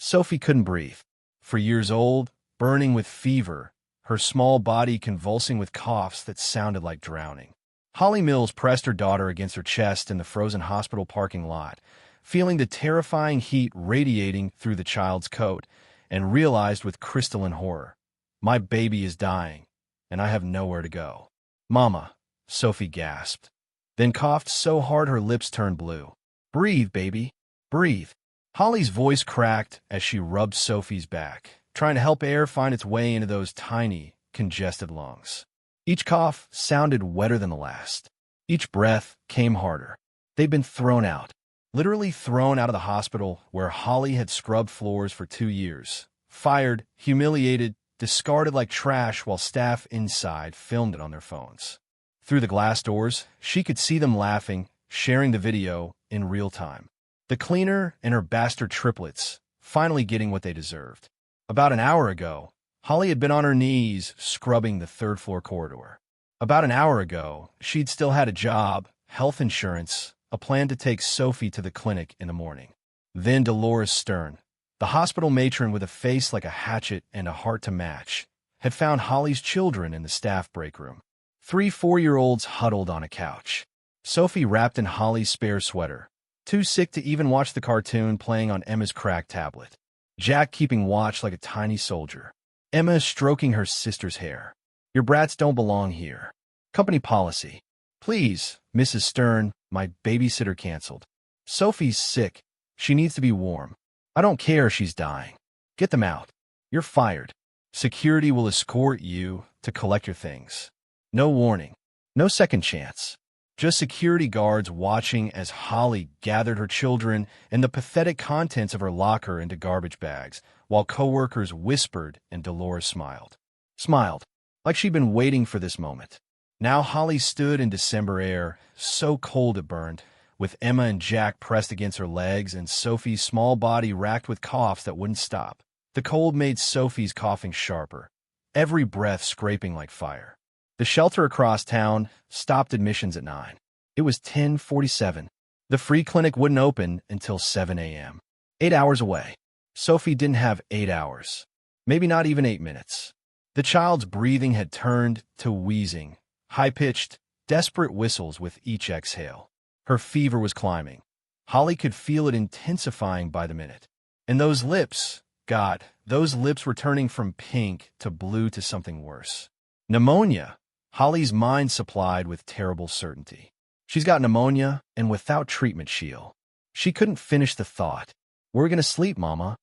Sophie couldn't breathe. For years old, burning with fever, her small body convulsing with coughs that sounded like drowning. Holly Mills pressed her daughter against her chest in the frozen hospital parking lot, feeling the terrifying heat radiating through the child's coat, and realized with crystalline horror, "My baby is dying, and I have nowhere to go." "Mama," Sophie gasped, then coughed so hard her lips turned blue. "Breathe, baby, breathe." Holly's voice cracked as she rubbed Sophie's back, trying to help air find its way into those tiny, congested lungs. Each cough sounded wetter than the last. Each breath came harder. They'd been thrown out, literally thrown out of the hospital where Holly had scrubbed floors for 2 years, fired, humiliated, discarded like trash while staff inside filmed it on their phones. Through the glass doors, she could see them laughing, sharing the video in real time. The cleaner and her bastard triplets finally getting what they deserved. About an hour ago, Holly had been on her knees scrubbing the third-floor corridor. About an hour ago, she'd still had a job, health insurance, a plan to take Sophie to the clinic in the morning. Then Dolores Stern, the hospital matron with a face like a hatchet and a heart to match, had found Holly's children in the staff break room. 3 4-year-olds huddled on a couch. Sophie wrapped in Holly's spare sweater, too sick to even watch the cartoon playing on Emma's cracked tablet. Jack keeping watch like a tiny soldier. Emma stroking her sister's hair. "Your brats don't belong here. Company policy." "Please, Mrs. Stern, my babysitter canceled." "Sophie's sick. She needs to be warm." "I don't care, she's dying." "Get them out. You're fired. Security will escort you to collect your things." No warning. No second chance. Just security guards watching as Holly gathered her children and the pathetic contents of her locker into garbage bags, while coworkers whispered and Dolores smiled. Smiled, like she'd been waiting for this moment. Now Holly stood in December air, so cold it burned, with Emma and Jack pressed against her legs and Sophie's small body racked with coughs that wouldn't stop. The cold made Sophie's coughing sharper, every breath scraping like fire. The shelter across town stopped admissions at 9. It was 10:47. The free clinic wouldn't open until 7 a.m. 8 hours away. Sophie didn't have 8 hours. Maybe not even 8 minutes. The child's breathing had turned to wheezing, high-pitched, desperate whistles with each exhale. Her fever was climbing. Holly could feel it intensifying by the minute. And those lips, God, those lips were turning from pink to blue to something worse. Pneumonia. Holly's mind supplied with terrible certainty. She's got pneumonia and without treatment she'll. She couldn't finish the thought. "We're gonna sleep, Mama."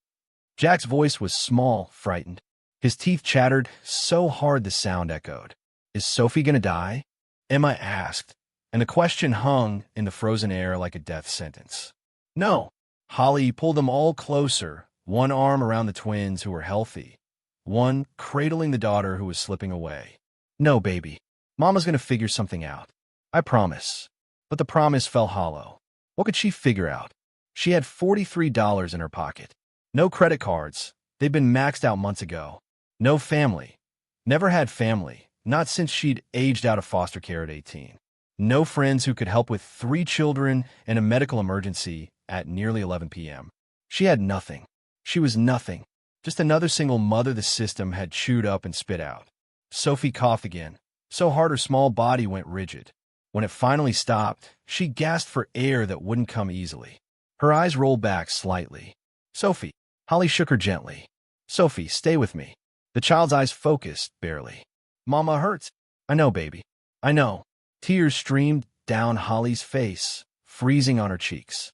Jack's voice was small, frightened. His teeth chattered so hard the sound echoed. "Is Sophie gonna die?" Emma asked, and the question hung in the frozen air like a death sentence. "No." Holly pulled them all closer, one arm around the twins who were healthy, one cradling the daughter who was slipping away. "No, baby. Mama's gonna figure something out. I promise." But the promise fell hollow. What could she figure out? She had $43 in her pocket. No credit cards. They'd been maxed out months ago. No family. Never had family, not since she'd aged out of foster care at 18. No friends who could help with 3 children and a medical emergency at nearly 11 p.m. She had nothing. She was nothing. Just another single mother the system had chewed up and spit out. Sophie coughed again, so hard her small body went rigid. When it finally stopped, she gasped for air that wouldn't come easily. Her eyes rolled back slightly. "Sophie." Holly shook her gently. "Sophie, stay with me." The child's eyes focused, barely. "Mama hurts." "I know, baby. I know." Tears streamed down Holly's face, freezing on her cheeks.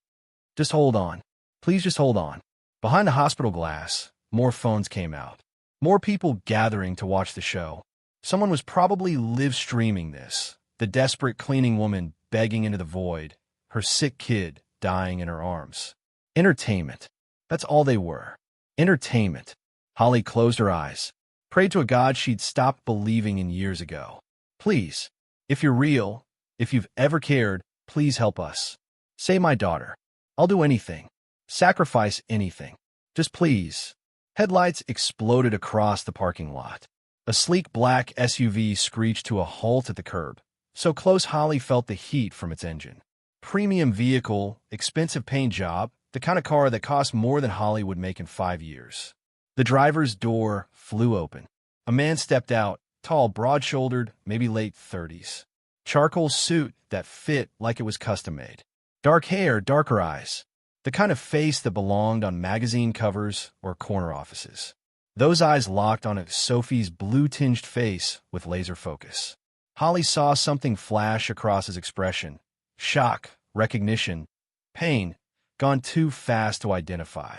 "Just hold on. Please just hold on." Behind the hospital glass, more phones came out. More people gathering to watch the show. Someone was probably live-streaming this. The desperate cleaning woman begging into the void, her sick kid dying in her arms. Entertainment. That's all they were. Entertainment. Holly closed her eyes, prayed to a God she'd stopped believing in years ago. "Please, if you're real, if you've ever cared, please help us. Save my daughter. I'll do anything. Sacrifice anything. Just please." Headlights exploded across the parking lot. A sleek black SUV screeched to a halt at the curb, so close Holly felt the heat from its engine. Premium vehicle, expensive paint job, the kind of car that cost more than Holly would make in 5 years. The driver's door flew open. A man stepped out, tall, broad-shouldered, maybe late 30s. Charcoal suit that fit like it was custom-made. Dark hair, darker eyes. The kind of face that belonged on magazine covers or corner offices. Those eyes locked on Sophie's blue-tinged face with laser focus. Holly saw something flash across his expression. Shock, recognition, pain, gone too fast to identify.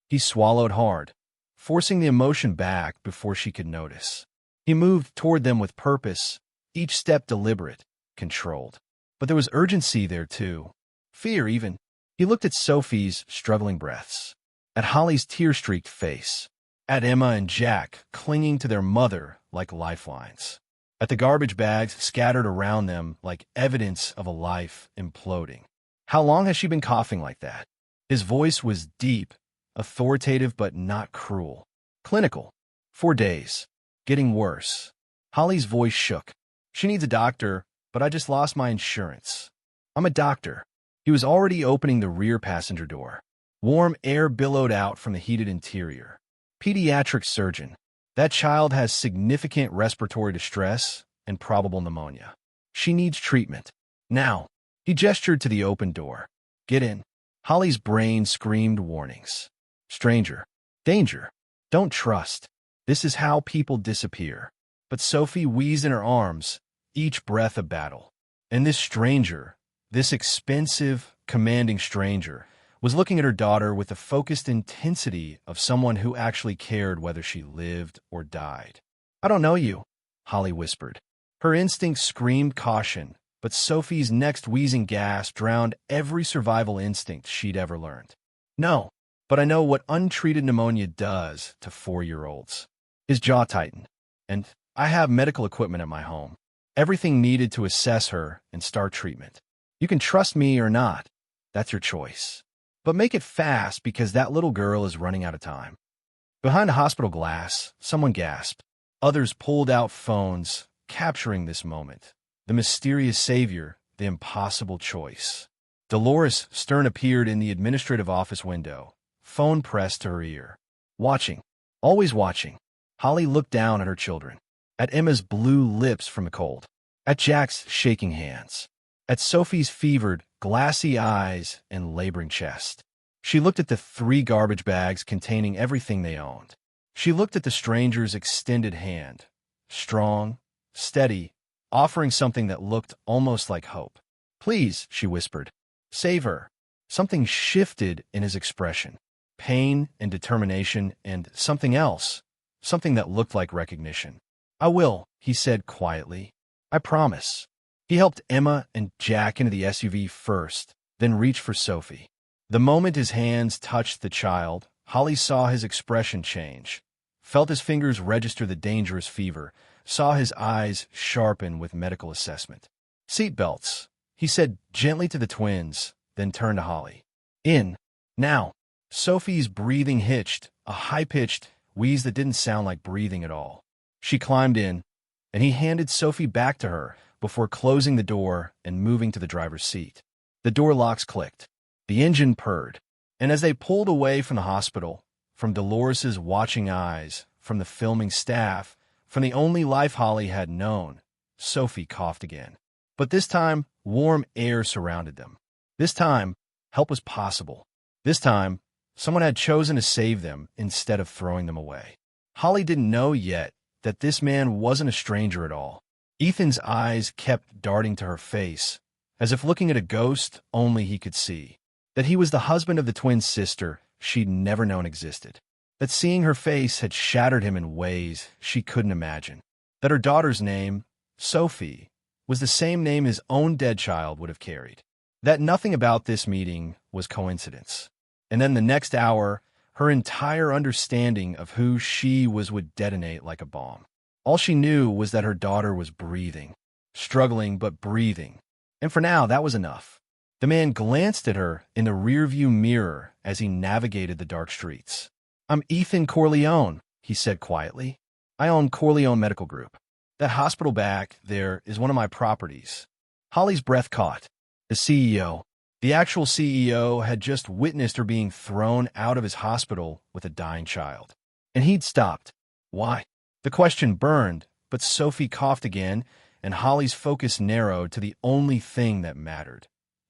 He swallowed hard, forcing the emotion back before she could notice. He moved toward them with purpose, each step deliberate, controlled. But there was urgency there too. Fear, even. He looked at Sophie's struggling breaths, at Holly's tear-streaked face, at Emma and Jack clinging to their mother like lifelines, at the garbage bags scattered around them like evidence of a life imploding. How long has she been coughing like that? His voice was deep, authoritative but not cruel. Clinical. 4 days. Getting worse. Holly's voice shook. She needs a doctor, but I just lost my insurance. I'm a doctor. He was already opening the rear passenger door. Warm air billowed out from the heated interior. Pediatric surgeon. That child has significant respiratory distress and probable pneumonia. She needs treatment. Now. He gestured to the open door. Get in. Holly's brain screamed warnings. Stranger. Danger. Don't trust. This is how people disappear. But Sophie wheezed in her arms, each breath a battle. And this stranger, this expensive, commanding stranger, was looking at her daughter with the focused intensity of someone who actually cared whether she lived or died. I don't know you, Holly whispered. Her instinct screamed caution, but Sophie's next wheezing gasp drowned every survival instinct she'd ever learned. No, but I know what untreated pneumonia does to 4-year-olds. His jaw tightened. And I have medical equipment at my home. Everything needed to assess her and start treatment. You can trust me or not. That's your choice. But make it fast because that little girl is running out of time. Behind the hospital glass, someone gasped. Others pulled out phones, capturing this moment. The mysterious savior, the impossible choice. Dolores Stern appeared in the administrative office window, phone pressed to her ear. Watching. Always watching. Holly looked down at her children. At Emma's blue lips from the cold. At Jack's shaking hands. At Sophie's fevered, glassy eyes and laboring chest. She looked at the 3 garbage bags containing everything they owned. She looked at the stranger's extended hand. Strong, steady, offering something that looked almost like hope. Please, she whispered. Save her. Something shifted in his expression. Pain and determination and something else. Something that looked like recognition. I will, he said quietly. I promise. He helped Emma and Jack into the SUV first, then reached for Sophie. The moment his hands touched the child, Holly saw his expression change, felt his fingers register the dangerous fever, saw his eyes sharpen with medical assessment. Seatbelts, he said gently to the twins, then turned to Holly. In. Now. Sophie's breathing hitched, a high-pitched wheeze that didn't sound like breathing at all. She climbed in, and he handed Sophie back to her before closing the door and moving to the driver's seat. The door locks clicked. The engine purred. And as they pulled away from the hospital, from Dolores's watching eyes, from the filming staff, from the only life Holly had known, Sophie coughed again. But this time, warm air surrounded them. This time, help was possible. This time, someone had chosen to save them instead of throwing them away. Holly didn't know yet that this man wasn't a stranger at all. Ethan's eyes kept darting to her face, as if looking at a ghost only he could see. That he was the husband of the twin sister she'd never known existed. That seeing her face had shattered him in ways she couldn't imagine. That her daughter's name, Sophie, was the same name his own dead child would have carried. That nothing about this meeting was coincidence. And then the next hour, her entire understanding of who she was would detonate like a bomb. All she knew was that her daughter was breathing, struggling but breathing. And for now, that was enough. The man glanced at her in the rearview mirror as he navigated the dark streets. I'm Ethan Corleone, he said quietly. I own Corleone Medical Group. That hospital back there is one of my properties. Holly's breath caught. The CEO. The actual CEO had just witnessed her being thrown out of his hospital with a dying child. And he'd stopped. Why? The question burned, but Sophie coughed again, and Holly's focus narrowed to the only thing that mattered: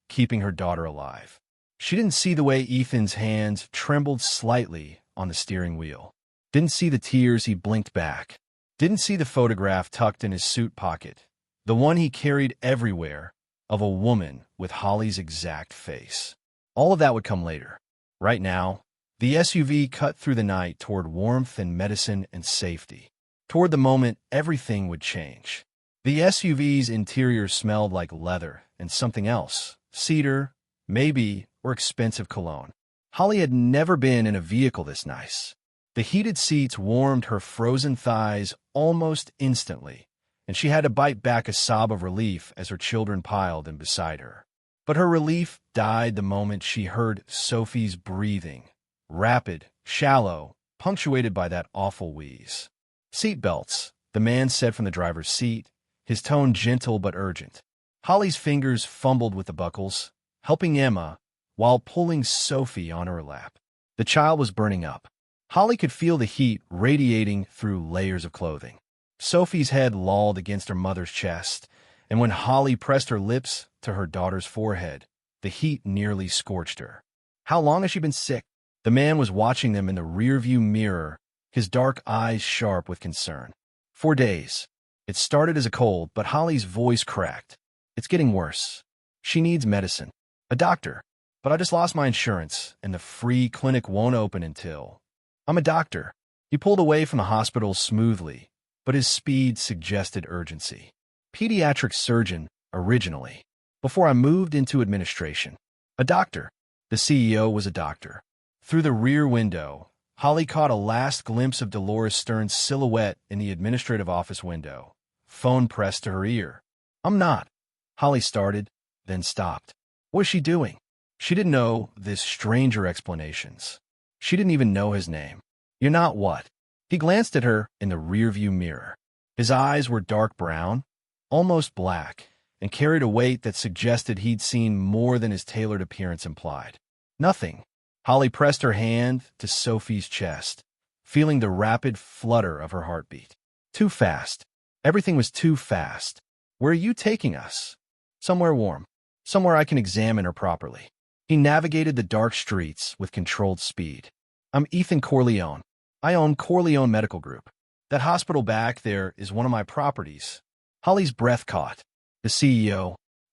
keeping her daughter alive. She didn't see the way Ethan's hands trembled slightly on the steering wheel. Didn't see the tears he blinked back. Didn't see the photograph tucked in his suit pocket, the one he carried everywhere, of a woman with Holly's exact face. All of that would come later. Right now, the SUV cut through the night toward warmth and medicine and safety. Toward the moment everything would change. The SUV's interior smelled like leather and something else, cedar, maybe, or expensive cologne. Holly had never been in a vehicle this nice. The heated seats warmed her frozen thighs almost instantly, and she had to bite back a sob of relief as her children piled in beside her. But her relief died the moment she heard Sophie's breathing, rapid, shallow, punctuated by that awful wheeze. "Seat belts," the man said from the driver's seat, his tone gentle but urgent. Holly's fingers fumbled with the buckles, helping Emma, while pulling Sophie on her lap. The child was burning up. Holly could feel the heat radiating through layers of clothing. Sophie's head lolled against her mother's chest, and when Holly pressed her lips to her daughter's forehead, the heat nearly scorched her. "How long has she been sick?" The man was watching them in the rearview mirror, his dark eyes sharp with concern. 4 days. It started as a cold, but Holly's voice cracked. "It's getting worse. She needs medicine. A doctor. But I just lost my insurance, and the free clinic won't open until—" "I'm a doctor." He pulled away from the hospital smoothly, but his speed suggested urgency. "Pediatric surgeon, originally, before I moved into administration. A doctor." The CEO was a doctor. Through the rear window, Holly caught a last glimpse of Dolores Stern's silhouette in the administrative office window, phone pressed to her ear. "I'm not." Holly started, then stopped. What was she doing? She didn't know this stranger explanations. She didn't even know his name. "You're not what?" He glanced at her in the rearview mirror. His eyes were dark brown, almost black, and carried a weight that suggested he'd seen more than his tailored appearance implied. "Nothing." Holly pressed her hand to Sophie's chest, feeling the rapid flutter of her heartbeat. Too fast. Everything was too fast. "Where are you taking us?" "Somewhere warm. Somewhere I can examine her properly." He navigated the dark streets with controlled speed. "I'm Ethan Corleone. I own Corleone Medical Group. That hospital back there is one of my properties." Holly's breath caught.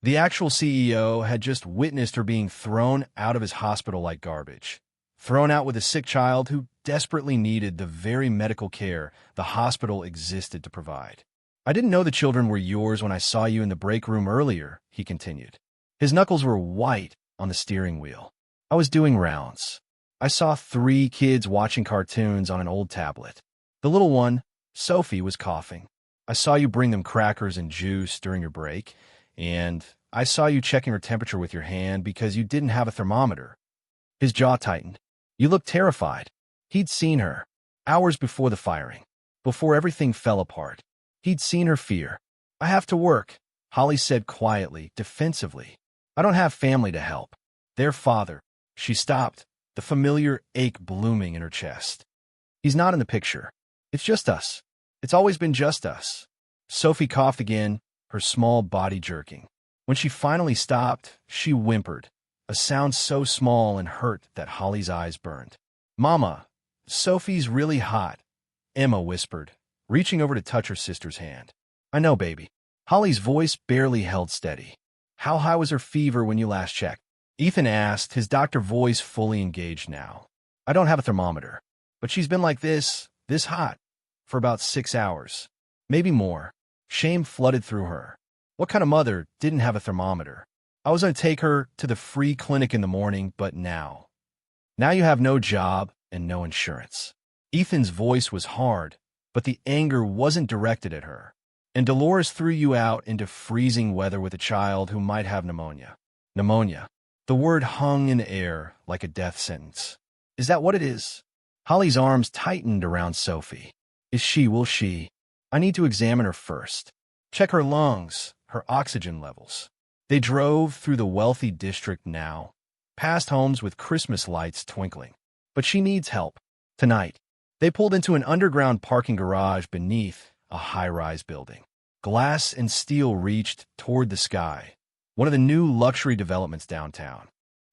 The actual CEO had just witnessed her being thrown out of his hospital like garbage. Thrown out with a sick child who desperately needed the very medical care the hospital existed to provide. "I didn't know the children were yours when I saw you in the break room earlier," he continued. His knuckles were white on the steering wheel. "I was doing rounds. I saw 3 kids watching cartoons on an old tablet. The little one, Sophie, was coughing. I saw you bring them crackers and juice during your break, and I saw you checking her temperature with your hand because you didn't have a thermometer." His jaw tightened. "You looked terrified." He'd seen her, hours before the firing, before everything fell apart. He'd seen her fear. "I have to work," Holly said quietly, defensively. "I don't have family to help. Their father." She stopped, the familiar ache blooming in her chest. "He's not in the picture. It's just us. It's always been just us." Sophie coughed again, her small body jerking. When she finally stopped, she whimpered, a sound so small and hurt that Holly's eyes burned. "Mama, Sophie's really hot," Emma whispered, reaching over to touch her sister's hand. "I know, baby." Holly's voice barely held steady. "How high was her fever when you last checked?" Ethan asked, his doctor voice fully engaged now. "I don't have a thermometer, but she's been like this hot, for about 6 hours. Maybe more." Shame flooded through her. What kind of mother didn't have a thermometer? "I was going to take her to the free clinic in the morning, but now." "Now you have no job and no insurance." Ethan's voice was hard, but the anger wasn't directed at her. "And Dolores threw you out into freezing weather with a child who might have pneumonia." Pneumonia. The word hung in the air like a death sentence. "Is that what it is?" Holly's arms tightened around Sophie. Will she? I need to examine her first. Check her lungs, her oxygen levels." They drove through the wealthy district now, past homes with Christmas lights twinkling. But she needs help. Tonight, they pulled into an underground parking garage beneath a high-rise building. Glass and steel reached toward the sky, one of the new luxury developments downtown.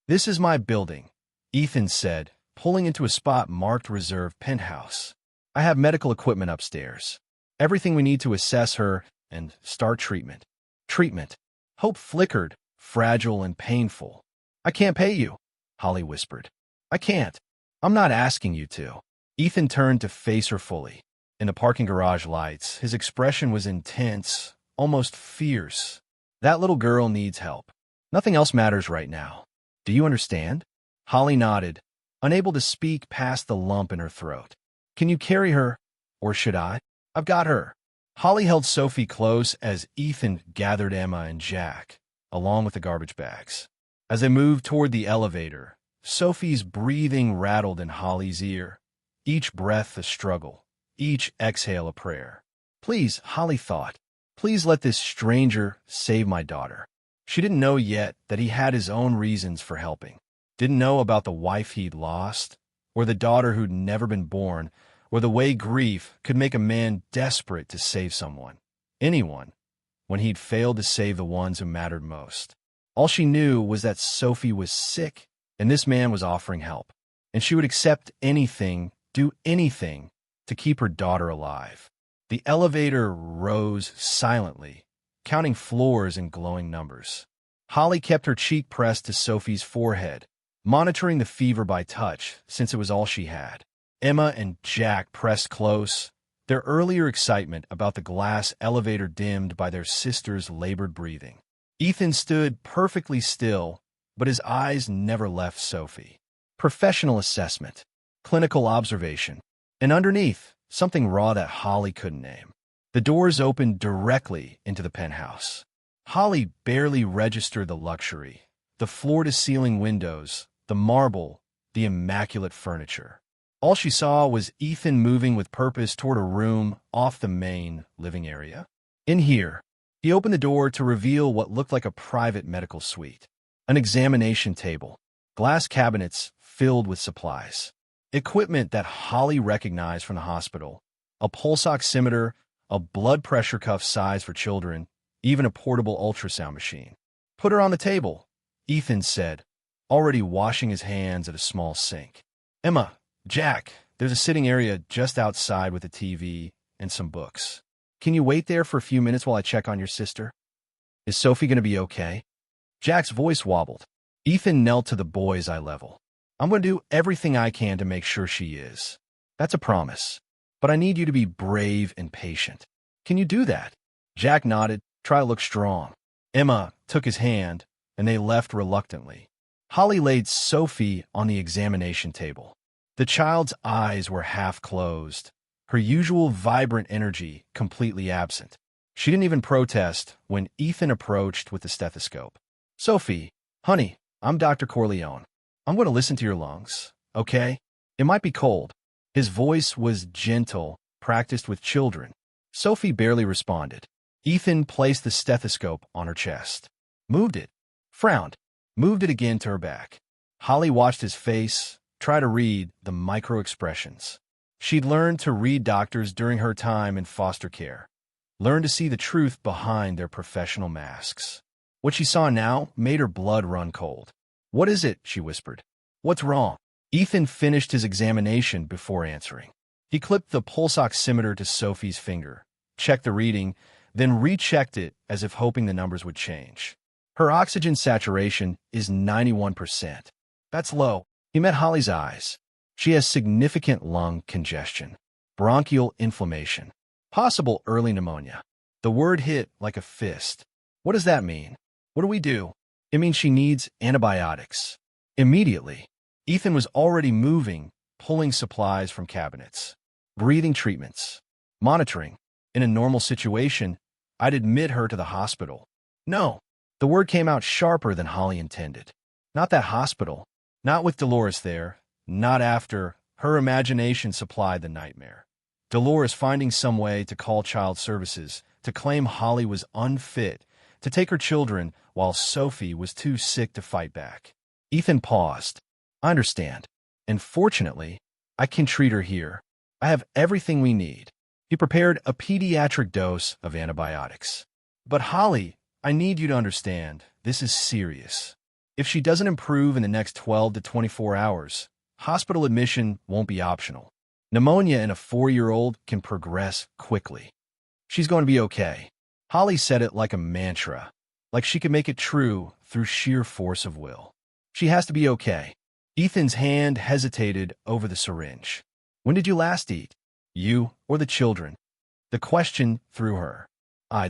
"This is my building," Ethan said, pulling into a spot marked Reserve Penthouse. "I have medical equipment upstairs. Everything we need to assess her and start treatment." Treatment. Hope flickered, fragile and painful. "I can't pay you," Holly whispered. "I can't. I'm not asking you to." Ethan turned to face her fully. In the parking garage lights, his expression was intense, almost fierce. "That little girl needs help. Nothing else matters right now. Do you understand?" Holly nodded, unable to speak past the lump in her throat. "Can you carry her, or should I?" "I've got her." Holly held Sophie close as Ethan gathered Emma and Jack, along with the garbage bags. As they moved toward the elevator, Sophie's breathing rattled in Holly's ear, each breath a struggle, each exhale a prayer. "Please," Holly thought, "please let this stranger save my daughter." She didn't know yet that he had his own reasons for helping. Didn't know about the wife he'd lost, or the daughter who'd never been born, or the way grief could make a man desperate to save someone, anyone, when he'd failed to save the ones who mattered most. All she knew was that Sophie was sick, and this man was offering help, and she would accept anything, do anything, to keep her daughter alive. The elevator rose silently, counting floors and glowing numbers. Holly kept her cheek pressed to Sophie's forehead, monitoring the fever by touch, since it was all she had. Emma and Jack pressed close, their earlier excitement about the glass elevator dimmed by their sister's labored breathing. Ethan stood perfectly still, but his eyes never left Sophie. Professional assessment, clinical observation, and underneath, something raw that Holly couldn't name. The doors opened directly into the penthouse. Holly barely registered the luxury, the floor-to-ceiling windows, the marble, the immaculate furniture. All she saw was Ethan moving with purpose toward a room off the main living area. In here, he opened the door to reveal what looked like a private medical suite. An examination table, glass cabinets filled with supplies, equipment that Holly recognized from the hospital, a pulse oximeter, a blood pressure cuff size for children, even a portable ultrasound machine. "Put her on the table," Ethan said, already washing his hands at a small sink. "Emma, Jack, there's a sitting area just outside with a TV and some books. Can you wait there for a few minutes while I check on your sister? Is Sophie going to be okay?" Jack's voice wobbled. Ethan knelt to the boy's eye level. "I'm going to do everything I can to make sure she is. That's a promise. But I need you to be brave and patient. Can you do that?" Jack nodded, try to look strong. Emma took his hand, and they left reluctantly. Holly laid Sophie on the examination table. The child's eyes were half closed, her usual vibrant energy completely absent. She didn't even protest when Ethan approached with the stethoscope. "Sophie, honey, I'm Dr. Corleone. I'm going to listen to your lungs, okay? It might be cold." His voice was gentle, practiced with children. Sophie barely responded. Ethan placed the stethoscope on her chest, moved it, frowned, moved it again to her back. Holly watched his face, try to read the micro-expressions. She'd learned to read doctors during her time in foster care, learned to see the truth behind their professional masks. What she saw now made her blood run cold. "What is it?" she whispered. "What's wrong?" Ethan finished his examination before answering. He clipped the pulse oximeter to Sophie's finger, checked the reading, then rechecked it as if hoping the numbers would change. "Her oxygen saturation is 91%. That's low." He met Holly's eyes. "She has significant lung congestion, bronchial inflammation, possible early pneumonia." The word hit like a fist. "What does that mean? What do we do?" "It means she needs antibiotics. Immediately." Ethan was already moving, pulling supplies from cabinets. "Breathing treatments. Monitoring. In a normal situation, I'd admit her to the hospital." "No." The word came out sharper than Holly intended. "Not that hospital. Not with Dolores there. Not after." Her imagination supplied the nightmare. Dolores finding some way to call child services, to claim Holly was unfit, to take her children while Sophie was too sick to fight back. Ethan paused. I understand. And fortunately, I can treat her here. I have everything we need. He prepared a pediatric dose of antibiotics. But Holly, I need you to understand, this is serious. If she doesn't improve in the next 12 to 24 hours, hospital admission won't be optional. Pneumonia in a 4-year-old can progress quickly. She's going to be okay. Holly said it like a mantra, like she could make it true through sheer force of will. She has to be okay. Ethan's hand hesitated over the syringe. When did you last eat? You or the children? The question threw her.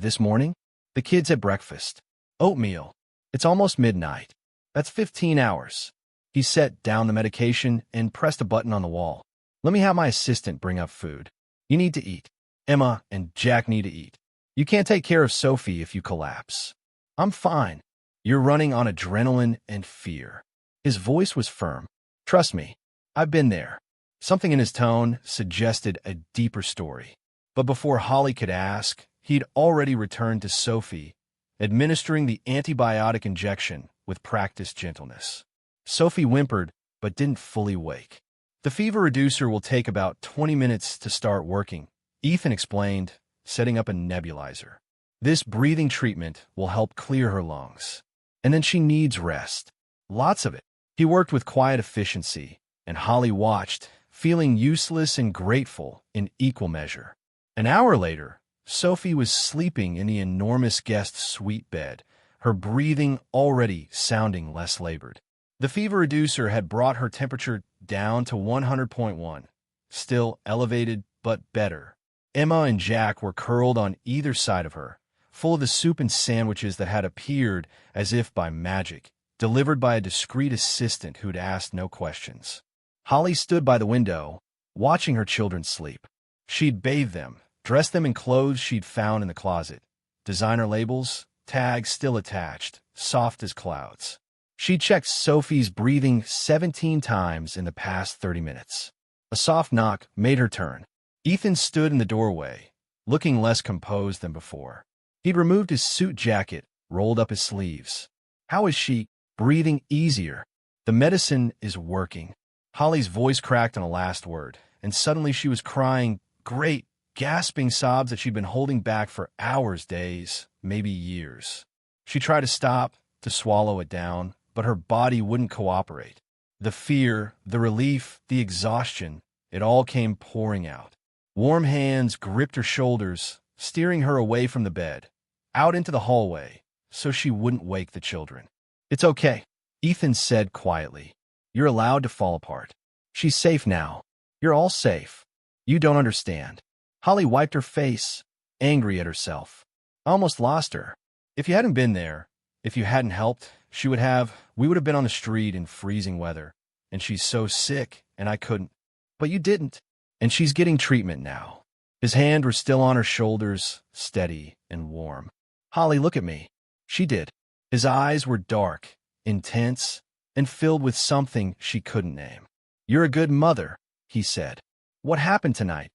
This morning? The kids at breakfast. Oatmeal. It's almost midnight. That's 15 hours. He set down the medication and pressed a button on the wall. Let me have my assistant bring up food. You need to eat. Emma and Jack need to eat. You can't take care of Sophie if you collapse. I'm fine. You're running on adrenaline and fear. His voice was firm. Trust me, I've been there. Something in his tone suggested a deeper story. But before Holly could ask, he'd already returned to Sophie, administering the antibiotic injection with practiced gentleness. Sophie whimpered, but didn't fully wake. The fever reducer will take about 20 minutes to start working, Ethan explained, setting up a nebulizer. This breathing treatment will help clear her lungs. And then she needs rest. Lots of it. He worked with quiet efficiency, and Holly watched, feeling useless and grateful in equal measure. An hour later, Sophie was sleeping in the enormous guest suite bed, her breathing already sounding less labored. The fever reducer had brought her temperature down to 100.1, still elevated but better. Emma and Jack were curled on either side of her, full of the soup and sandwiches that had appeared as if by magic, delivered by a discreet assistant who'd asked no questions. Holly stood by the window, watching her children sleep. She'd bathed them, dressed them in clothes she'd found in the closet. Designer labels, tags still attached, soft as clouds. She checked Sophie's breathing 17 times in the past 30 minutes. A soft knock made her turn. Ethan stood in the doorway, looking less composed than before. He'd removed his suit jacket, rolled up his sleeves. How is she? Breathing easier. The medicine is working. Holly's voice cracked on a last word, and suddenly she was crying great, gasping sobs that she'd been holding back for hours, days, maybe years. She tried to stop, to swallow it down, but her body wouldn't cooperate. The fear, the relief, the exhaustion, it all came pouring out. Warm hands gripped her shoulders, steering her away from the bed, out into the hallway, so she wouldn't wake the children. It's okay, Ethan said quietly. You're allowed to fall apart. She's safe now. You're all safe. You don't understand. Holly wiped her face, angry at herself. I almost lost her. If you hadn't been there, if you hadn't helped, we would have been on the street in freezing weather, and she's so sick, and I couldn't. But you didn't, and she's getting treatment now. His hand was still on her shoulders, steady and warm. Holly, look at me. She did. His eyes were dark, intense, and filled with something she couldn't name. You're a good mother, he said. What happened tonight?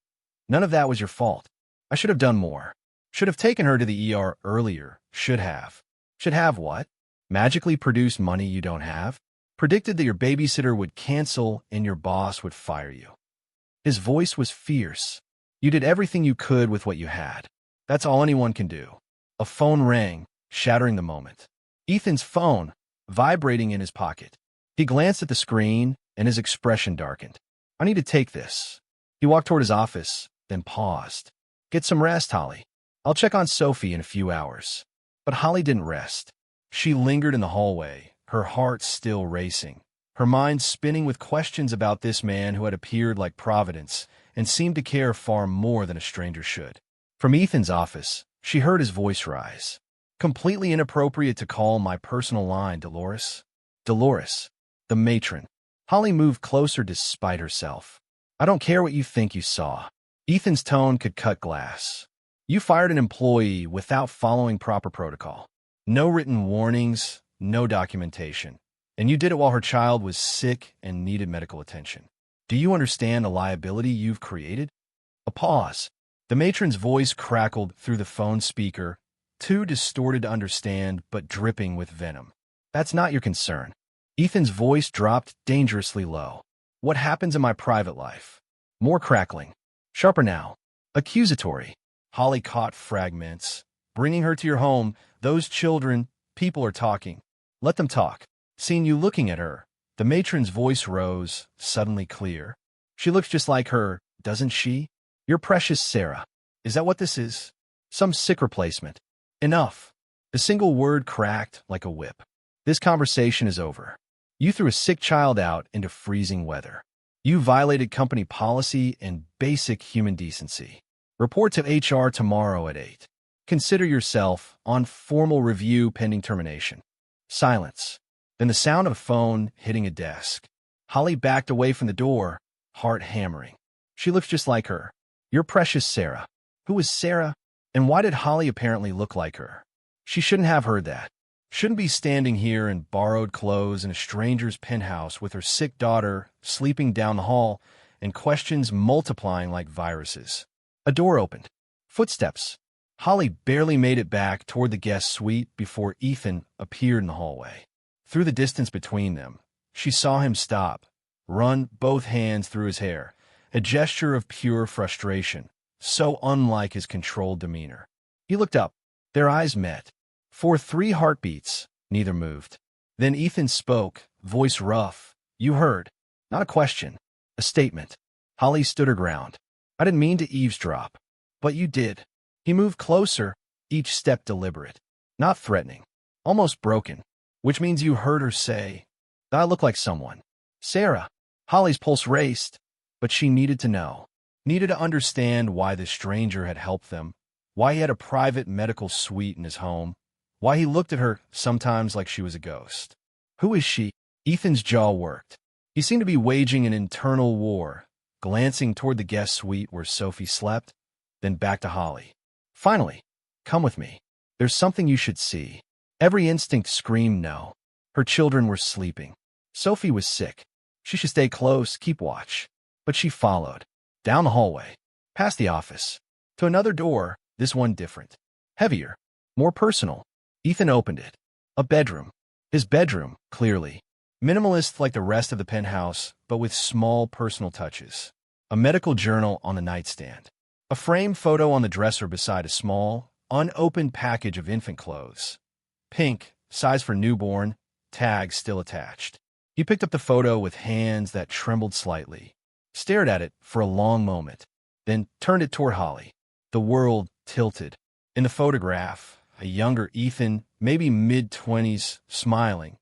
None of that was your fault. I should have done more. Should have taken her to the ER earlier. Should have. Should have what? Magically produced money you don't have? Predicted that your babysitter would cancel and your boss would fire you. His voice was fierce. You did everything you could with what you had. That's all anyone can do. A phone rang, shattering the moment. Ethan's phone, vibrating in his pocket. He glanced at the screen, and his expression darkened. I need to take this. He walked toward his office, then paused. Get some rest, Holly. I'll check on Sophie in a few hours. But Holly didn't rest. She lingered in the hallway, her heart still racing, her mind spinning with questions about this man who had appeared like Providence and seemed to care far more than a stranger should. From Ethan's office, she heard his voice rise. Completely inappropriate to call my personal line, Dolores. Dolores, the matron. Holly moved closer despite herself. I don't care what you think you saw. Ethan's tone could cut glass. You fired an employee without following proper protocol. No written warnings, no documentation. And you did it while her child was sick and needed medical attention. Do you understand the liability you've created? A pause. The matron's voice crackled through the phone speaker. too distorted to understand but dripping with venom. That's not your concern. Ethan's voice dropped dangerously low. What happens in my private life? More crackling. Sharper now. Accusatory. Holly caught fragments. Bringing her to your home, those children, people are talking. Let them talk. Seeing you looking at her, the matron's voice rose, suddenly clear. She looks just like her, doesn't she? Your precious Sarah. Is that what this is? Some sick replacement. Enough. The single word cracked like a whip. This conversation is over. You threw a sick child out into freezing weather. You violated company policy and basic human decency. Report to HR tomorrow at 8. Consider yourself on formal review pending termination. Silence. Then the sound of a phone hitting a desk. Holly backed away from the door, heart hammering. She looks just like her. Your precious Sarah. Who was Sarah? And why did Holly apparently look like her? She shouldn't have heard that. Shouldn't be standing here in borrowed clothes in a stranger's penthouse with her sick daughter sleeping down the hall and questions multiplying like viruses. A door opened. Footsteps. Holly barely made it back toward the guest suite before Ethan appeared in the hallway. Through the distance between them, she saw him stop, run both hands through his hair, a gesture of pure frustration, so unlike his controlled demeanor. He looked up. Their eyes met. For 3 heartbeats, neither moved. Then Ethan spoke, voice rough. You heard. Not a question. A statement. Holly stood her ground. I didn't mean to eavesdrop. But you did. He moved closer, each step deliberate. Not threatening. Almost broken. Which means you heard her say, I look like someone. Sarah. Holly's pulse raced, but she needed to know. Needed to understand why the stranger had helped them, why he had a private medical suite in his home, why he looked at her sometimes like she was a ghost. Who is she? Ethan's jaw worked. He seemed to be waging an internal war, glancing toward the guest suite where Sophie slept, then back to Holly. Finally, come with me. There's something you should see. Every instinct screamed no. Her children were sleeping. Sophie was sick. She should stay close, keep watch. But she followed. Down the hallway. Past the office. To another door, this one different. Heavier. More personal. Ethan opened it. A bedroom. His bedroom, clearly. Minimalist like the rest of the penthouse, but with small personal touches. A medical journal on the nightstand. A framed photo on the dresser beside a small, unopened package of infant clothes. Pink, size for newborn, tag still attached. He picked up the photo with hands that trembled slightly, stared at it for a long moment, then turned it toward Holly. The world tilted. In the photograph, a younger Ethan, maybe mid-20s, smiling,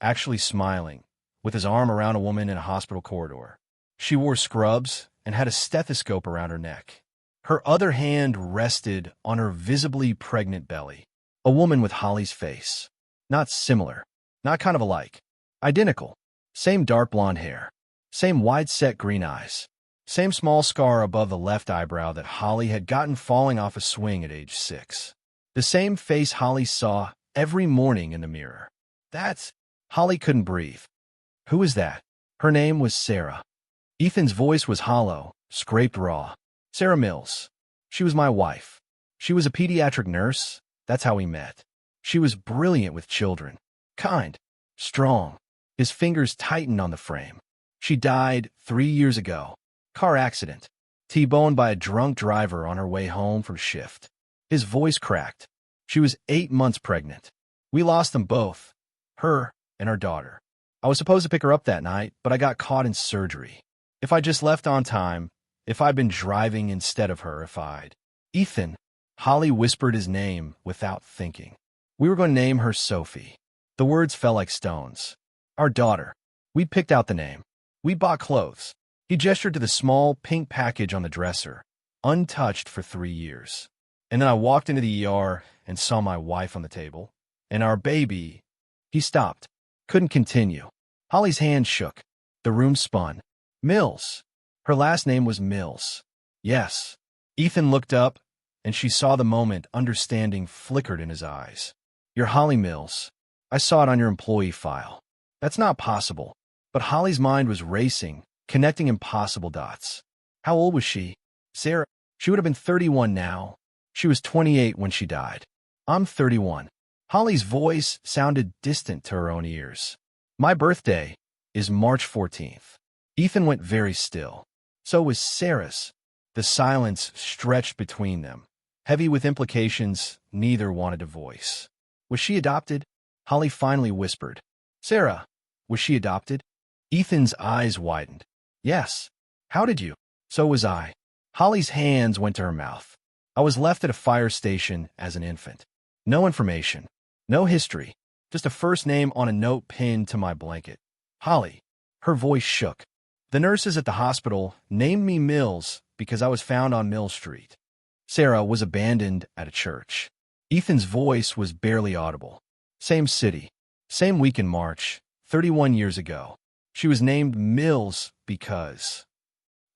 actually smiling, with his arm around a woman in a hospital corridor. She wore scrubs and had a stethoscope around her neck. Her other hand rested on her visibly pregnant belly. A woman with Holly's face. Not similar. Not kind of alike. Identical. Same dark blonde hair. Same wide-set green eyes. Same small scar above the left eyebrow that Holly had gotten falling off a swing at age 6. The same face Holly saw every morning in the mirror. Holly couldn't breathe. Who was that? Her name was Sarah. Ethan's voice was hollow, scraped raw. Sarah Mills. She was my wife. She was a pediatric nurse. That's how we met. She was brilliant with children. Kind. Strong. His fingers tightened on the frame. She died 3 years ago. Car accident. T-boned by a drunk driver on her way home from shift. His voice cracked. She was 8 months pregnant. We lost them both. Her and our daughter. I was supposed to pick her up that night, but I got caught in surgery. If I just left on time, if I'd been driving instead of her, Ethan. Holly whispered his name without thinking. We were going to name her Sophie. The words fell like stones. Our daughter. We'd picked out the name. We bought clothes. He gestured to the small pink package on the dresser, untouched for 3 years. And then I walked into the ER and saw my wife on the table. And our baby. He stopped. Couldn't continue. Holly's hand shook. The room spun. Mills. Her last name was Mills. Yes. Ethan looked up, and she saw the moment understanding flickered in his eyes. You're Holly Mills. I saw it on your employee file. That's not possible. But Holly's mind was racing, connecting impossible dots. How old was she? Sarah. She would have been 31 now. She was 28 when she died. I'm 31. Holly's voice sounded distant to her own ears. My birthday is March 14th. Ethan went very still. So was Sarah's. The silence stretched between them, heavy with implications neither wanted to voice. Was she adopted? Holly finally whispered. Sarah, was she adopted? Ethan's eyes widened. Yes. How did you? So was I. Holly's hands went to her mouth. I was left at a fire station as an infant. No information. No history. Just a first name on a note pinned to my blanket. Holly. Her voice shook. The nurses at the hospital named me Mills because I was found on Mill Street. Sarah was abandoned at a church. Ethan's voice was barely audible. Same city. Same week in March, 31 years ago. She was named Mills because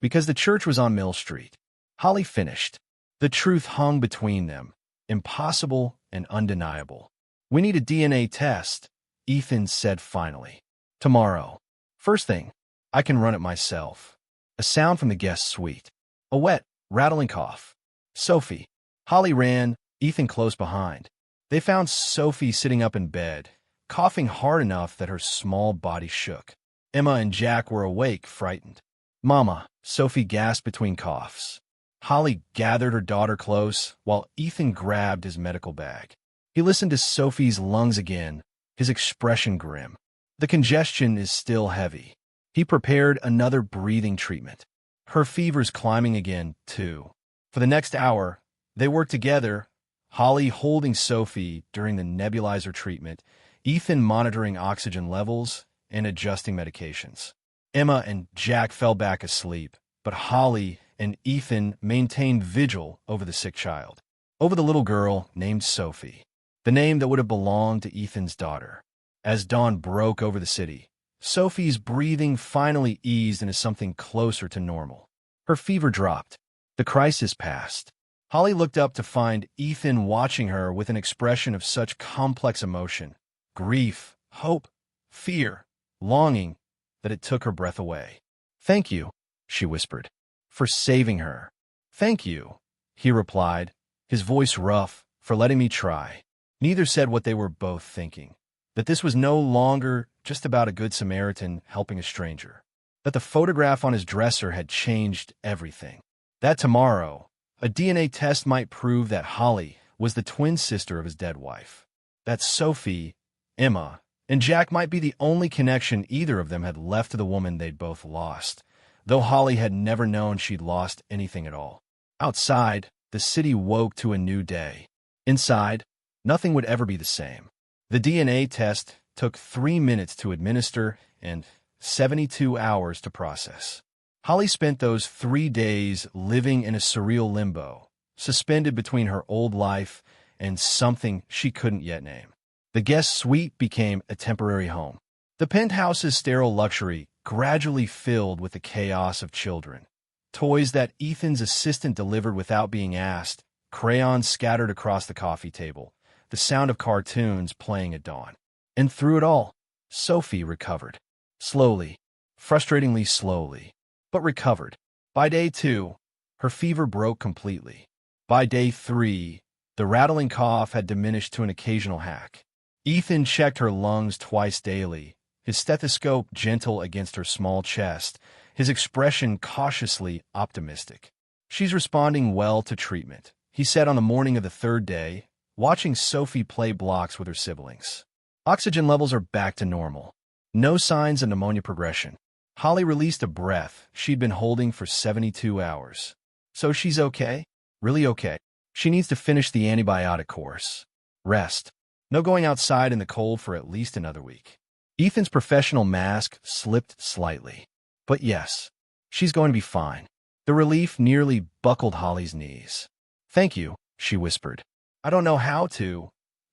the church was on Mill Street. Holly finished. The truth hung between them, impossible and undeniable. We need a DNA test, Ethan said finally. Tomorrow. First thing, I can run it myself. A sound from the guest suite. A wet, rattling cough. Sophie. Holly ran, Ethan close behind. They found Sophie sitting up in bed, coughing hard enough that her small body shook. Emma and Jack were awake, frightened. Mama, Sophie gasped between coughs. Holly gathered her daughter close, while Ethan grabbed his medical bag. He listened to Sophie's lungs again, his expression grim. The congestion is still heavy. He prepared another breathing treatment. Her fever's climbing again, too. For the next hour, they worked together, Holly holding Sophie during the nebulizer treatment, Ethan monitoring oxygen levels and adjusting medications. Emma and Jack fell back asleep, but Holly and Ethan maintained vigil over the sick child, over the little girl named Sophie, the name that would have belonged to Ethan's daughter. As dawn broke over the city, Sophie's breathing finally eased into something closer to normal. Her fever dropped. The crisis passed. Holly looked up to find Ethan watching her with an expression of such complex emotion, grief, hope, fear, longing, that it took her breath away. Thank you, she whispered, for saving her. Thank you, he replied, his voice rough, for letting me try. Neither said what they were both thinking, that this was no longer just about a good Samaritan helping a stranger, that the photograph on his dresser had changed everything, that tomorrow, a DNA test might prove that Holly was the twin sister of his dead wife, that Sophie, Emma, and Jack might be the only connection either of them had left to the woman they'd both lost, though Holly had never known she'd lost anything at all. Outside, the city woke to a new day. Inside, nothing would ever be the same. The DNA test took 3 minutes to administer and 72 hours to process. Holly spent those 3 days living in a surreal limbo, suspended between her old life and something she couldn't yet name. The guest suite became a temporary home. The penthouse's sterile luxury gradually filled with the chaos of children. Toys that Ethan's assistant delivered without being asked, crayons scattered across the coffee table, the sound of cartoons playing at dawn. And through it all, Sophie recovered. Slowly, frustratingly slowly, but recovered. By day 2, her fever broke completely. By day 3, the rattling cough had diminished to an occasional hack. Ethan checked her lungs twice daily, his stethoscope gentle against her small chest, his expression cautiously optimistic. She's responding well to treatment, he said on the morning of the 3rd day, watching Sophie play blocks with her siblings. Oxygen levels are back to normal. No signs of pneumonia progression. Holly released a breath she'd been holding for 72 hours. So she's okay? Really okay. She needs to finish the antibiotic course. Rest. No going outside in the cold for at least another week. Ethan's professional mask slipped slightly. But yes, she's going to be fine. The relief nearly buckled Holly's knees. Thank you, she whispered. I don't know how to.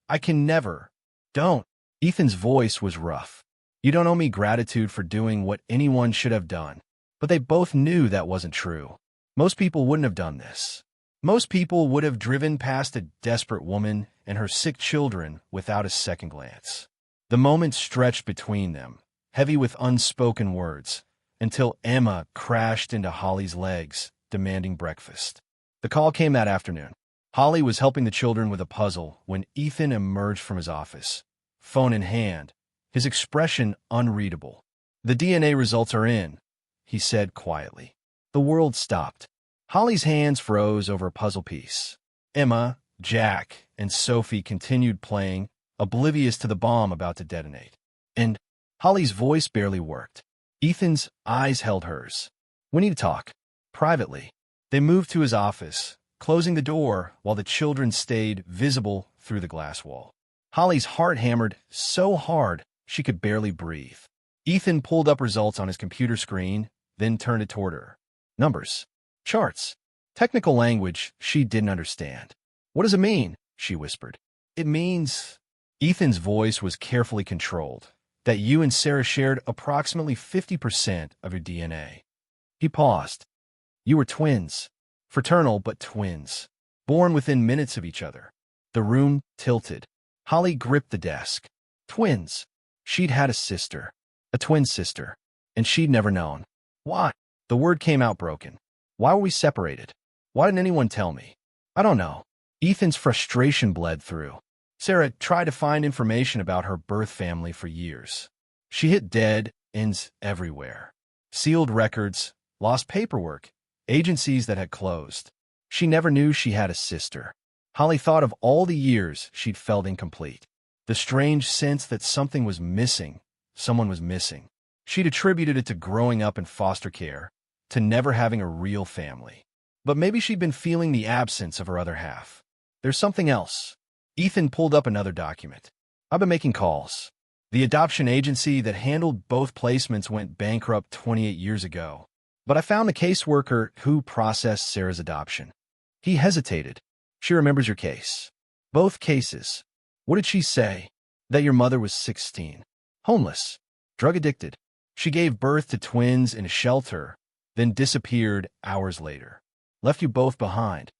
I can never. Don't. Ethan's voice was rough. You don't owe me gratitude for doing what anyone should have done. But they both knew that wasn't true. Most people wouldn't have done this. Most people would have driven past a desperate woman and her sick children without a second glance. The moment stretched between them, heavy with unspoken words, until Emma crashed into Holly's legs, demanding breakfast. The call came that afternoon. Holly was helping the children with a puzzle when Ethan emerged from his office, phone in hand, his expression unreadable. "The DNA results are in," he said quietly. The world stopped. Holly's hands froze over a puzzle piece. Emma, Jack, and Sophie continued playing, oblivious to the bomb about to detonate. And Holly's voice barely worked. Ethan's eyes held hers. "We need to talk. Privately." They moved to his office, closing the door while the children stayed visible through the glass wall. Holly's heart hammered so hard she could barely breathe. Ethan pulled up results on his computer screen, then turned it toward her. Numbers. Charts. Technical language she didn't understand. "What does it mean?" she whispered. "It means—" Ethan's voice was carefully controlled, "that you and Sarah shared approximately 50% of your DNA. He paused. "You were twins. Fraternal, but twins. Born within minutes of each other." The room tilted. Holly gripped the desk. Twins. She'd had a sister. A twin sister. And she'd never known. "Why?" The word came out broken. "Why were we separated? Why didn't anyone tell me?" "I don't know." Ethan's frustration bled through. Sarah tried to find information about her birth family for years. She hit dead ends everywhere. Sealed records, lost paperwork, agencies that had closed. She never knew she had a sister. Holly thought of all the years she'd felt incomplete. The strange sense that something was missing, someone was missing. She'd attributed it to growing up in foster care, to never having a real family. But maybe she'd been feeling the absence of her other half. There's something else. Ethan pulled up another document. "I've been making calls. The adoption agency that handled both placements went bankrupt 28 years ago. But I found the caseworker who processed Sarah's adoption." He hesitated. "She remembers your case." "Both cases." "What did she say?" "That your mother was 16. Homeless. Drug addicted. She gave birth to twins in a shelter, then disappeared hours later. Left you both behind."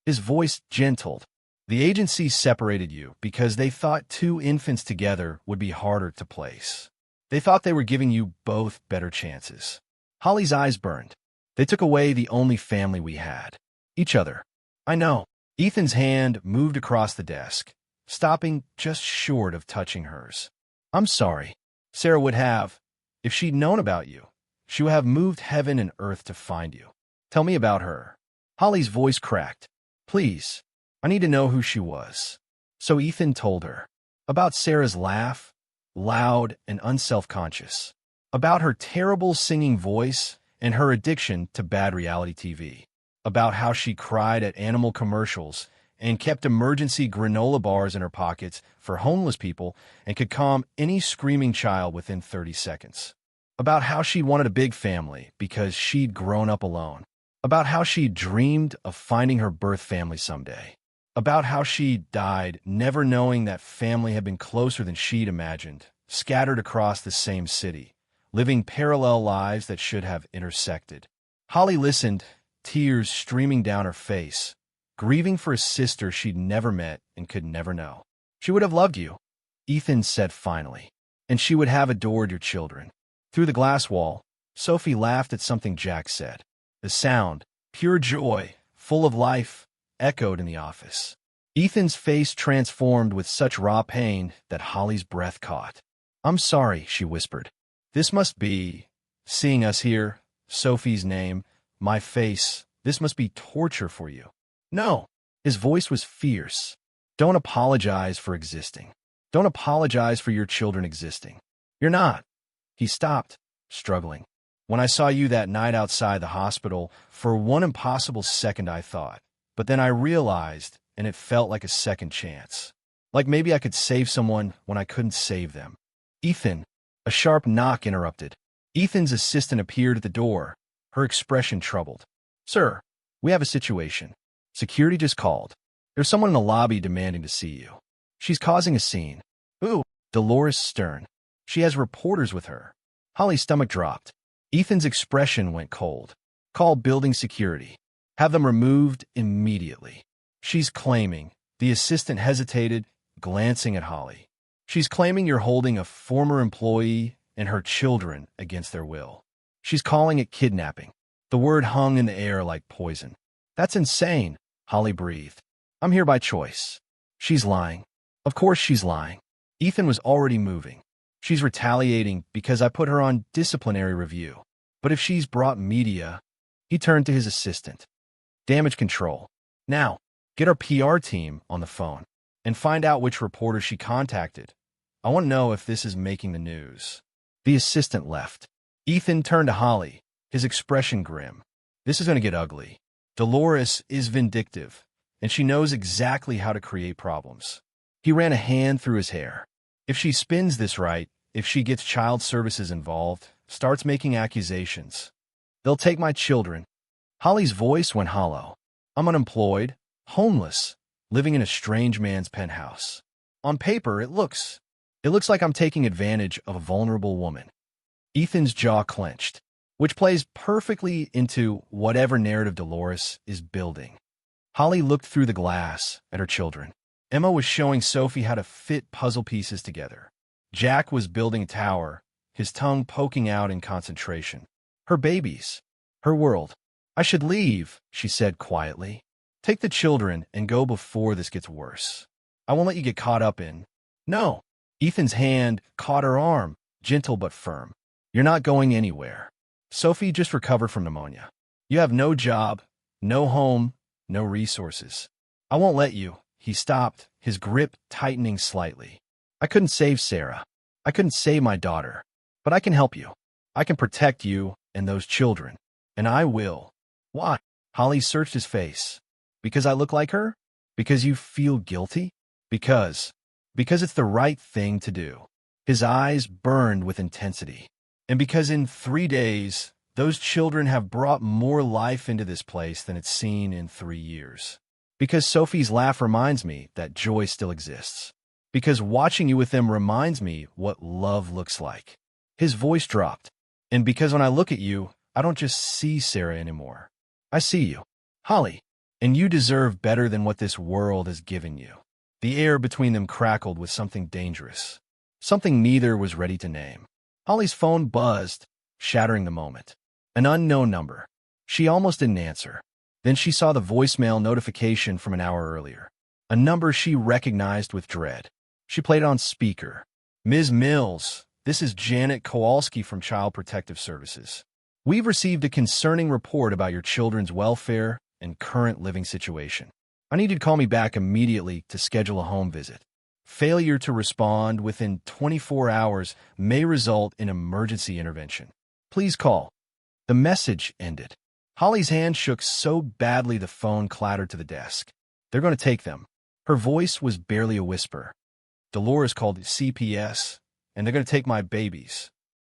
His voice gentled. "The agency separated you because they thought two infants together would be harder to place. They thought they were giving you both better chances." Holly's eyes burned. "They took away the only family we had. Each other." "I know." Ethan's hand moved across the desk, stopping just short of touching hers. "I'm sorry. Sarah would have, if she'd known about you, she would have moved heaven and earth to find you. Tell me about her." Holly's voice cracked. "Please, I need to know who she was." So Ethan told her. About Sarah's laugh, loud and unself-conscious. About her terrible singing voice and her addiction to bad reality TV. About how she cried at animal commercials and kept emergency granola bars in her pockets for homeless people and could calm any screaming child within 30 seconds. About how she wanted a big family because she'd grown up alone. About how she dreamed of finding her birth family someday. About how she died never knowing that family had been closer than she'd imagined, scattered across the same city, living parallel lives that should have intersected. Holly listened, tears streaming down her face, grieving for a sister she'd never met and could never know. "She would have loved you," Ethan said finally, "and she would have adored your children." Through the glass wall, Sophie laughed at something Jack said. The sound, pure joy, full of life, echoed in the office. Ethan's face transformed with such raw pain that Holly's breath caught. "I'm sorry," she whispered. "This must be, seeing us here, Sophie's name, my face, this must be torture for you." "No." His voice was fierce. "Don't apologize for existing. Don't apologize for your children existing. You're not." He stopped, struggling. "When I saw you that night outside the hospital, for one impossible second I thought, but then I realized, and it felt like a second chance. Like maybe I could save someone when I couldn't save them." "Ethan." A sharp knock interrupted. Ethan's assistant appeared at the door, her expression troubled. "Sir, we have a situation. Security just called. There's someone in the lobby demanding to see you. She's causing a scene." "Who?" "Dolores Stern. She has reporters with her." Holly's stomach dropped. Ethan's expression went cold. "Call building security. Have them removed immediately." "She's claiming." The assistant hesitated, glancing at Holly. "She's claiming you're holding a former employee and her children against their will. She's calling it kidnapping." The word hung in the air like poison. "That's insane," Holly breathed. I'm here by choice. She's lying. Of course she's lying. Ethan was already moving. She's retaliating because I put her on disciplinary review. But if she's brought media, he turned to his assistant. Damage control. Now, get our PR team on the phone and find out which reporter she contacted. I want to know if this is making the news. The assistant left. Ethan turned to Holly, his expression grim. This is going to get ugly. Dolores is vindictive, and she knows exactly how to create problems. He ran a hand through his hair. If she spins this right, if she gets child services involved, starts making accusations, they'll take my children. Holly's voice went hollow. I'm unemployed, homeless, living in a strange man's penthouse. On paper, it looks like I'm taking advantage of a vulnerable woman. Ethan's jaw clenched, which plays perfectly into whatever narrative Dolores is building. Holly looked through the glass at her children. Emma was showing Sophie how to fit puzzle pieces together. Jack was building a tower, his tongue poking out in concentration. Her babies. Her world. I should leave, she said quietly. Take the children and go before this gets worse. I won't let you get caught up in. No. Ethan's hand caught her arm, gentle but firm. You're not going anywhere. Sophie just recovered from pneumonia. You have no job, no home, no resources. I won't let you. He stopped, his grip tightening slightly. I couldn't save Sarah. I couldn't save my daughter. But I can help you. I can protect you and those children. And I will. Why? Holly searched his face. Because I look like her? Because you feel guilty? Because it's the right thing to do. His eyes burned with intensity. And because in 3 days, those children have brought more life into this place than it's seen in 3 years. Because Sophie's laugh reminds me that joy still exists. Because watching you with them reminds me what love looks like. His voice dropped. And because when I look at you, I don't just see Sarah anymore. I see you. Holly. And you deserve better than what this world has given you. The air between them crackled with something dangerous. Something neither was ready to name. Holly's phone buzzed, shattering the moment. An unknown number. She almost didn't answer. Then she saw the voicemail notification from an hour earlier. A number she recognized with dread. She played it on speaker. Ms. Mills, this is Janet Kowalski from Child Protective Services. We've received a concerning report about your children's welfare and current living situation. I need you to call me back immediately to schedule a home visit. Failure to respond within 24 hours may result in emergency intervention. Please call. The message ended. Holly's hand shook so badly the phone clattered to the desk. They're going to take them. Her voice was barely a whisper. Dolores called CPS, and they're going to take my babies.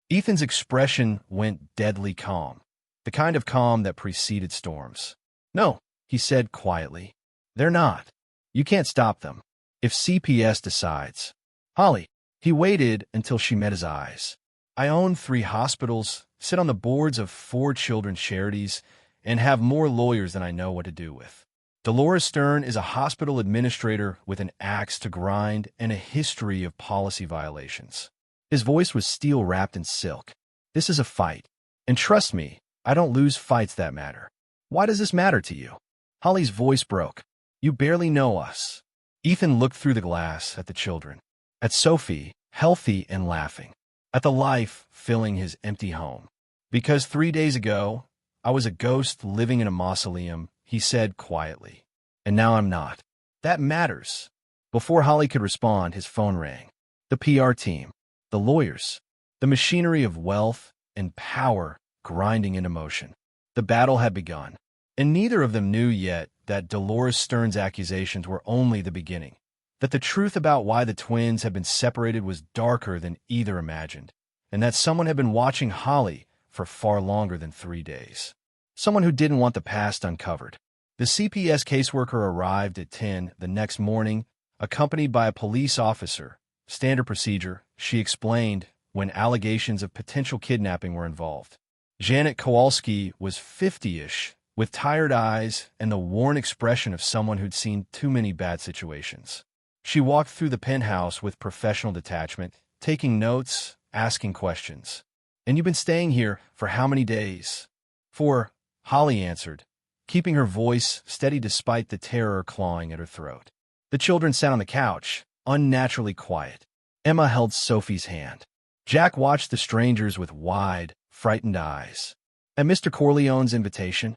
Ethan's expression went deadly calm, the kind of calm that preceded storms. No, he said quietly. They're not. You can't stop them. If CPS decides. Holly, he waited until she met his eyes. I own 3 hospitals, sit on the boards of 4 children's charities, and have more lawyers than I know what to do with. Dolores Stern is a hospital administrator with an axe to grind and a history of policy violations. His voice was steel wrapped in silk. This is a fight. And trust me, I don't lose fights that matter. Why does this matter to you? Holly's voice broke. You barely know us. Ethan looked through the glass at the children. At Sophie, healthy and laughing. At the life filling his empty home. Because 3 days ago, I was a ghost living in a mausoleum, he said quietly. And now I'm not. That matters. Before Holly could respond, his phone rang. The PR team. The lawyers. The machinery of wealth and power grinding into motion. The battle had begun. And neither of them knew yet that Dolores Stern's accusations were only the beginning. That the truth about why the twins had been separated was darker than either imagined. And that someone had been watching Holly for far longer than 3 days. Someone who didn't want the past uncovered. The CPS caseworker arrived at 10 the next morning, accompanied by a police officer. Standard procedure, she explained, when allegations of potential kidnapping were involved. Janet Kowalski was 50-ish, with tired eyes and the worn expression of someone who'd seen too many bad situations. She walked through the penthouse with professional detachment, taking notes, asking questions. And you've been staying here for how many days? 4, Holly answered. keeping her voice steady despite the terror clawing at her throat. The children sat on the couch, unnaturally quiet. Emma held Sophie's hand. Jack watched the strangers with wide, frightened eyes. At Mr. Corleone's invitation?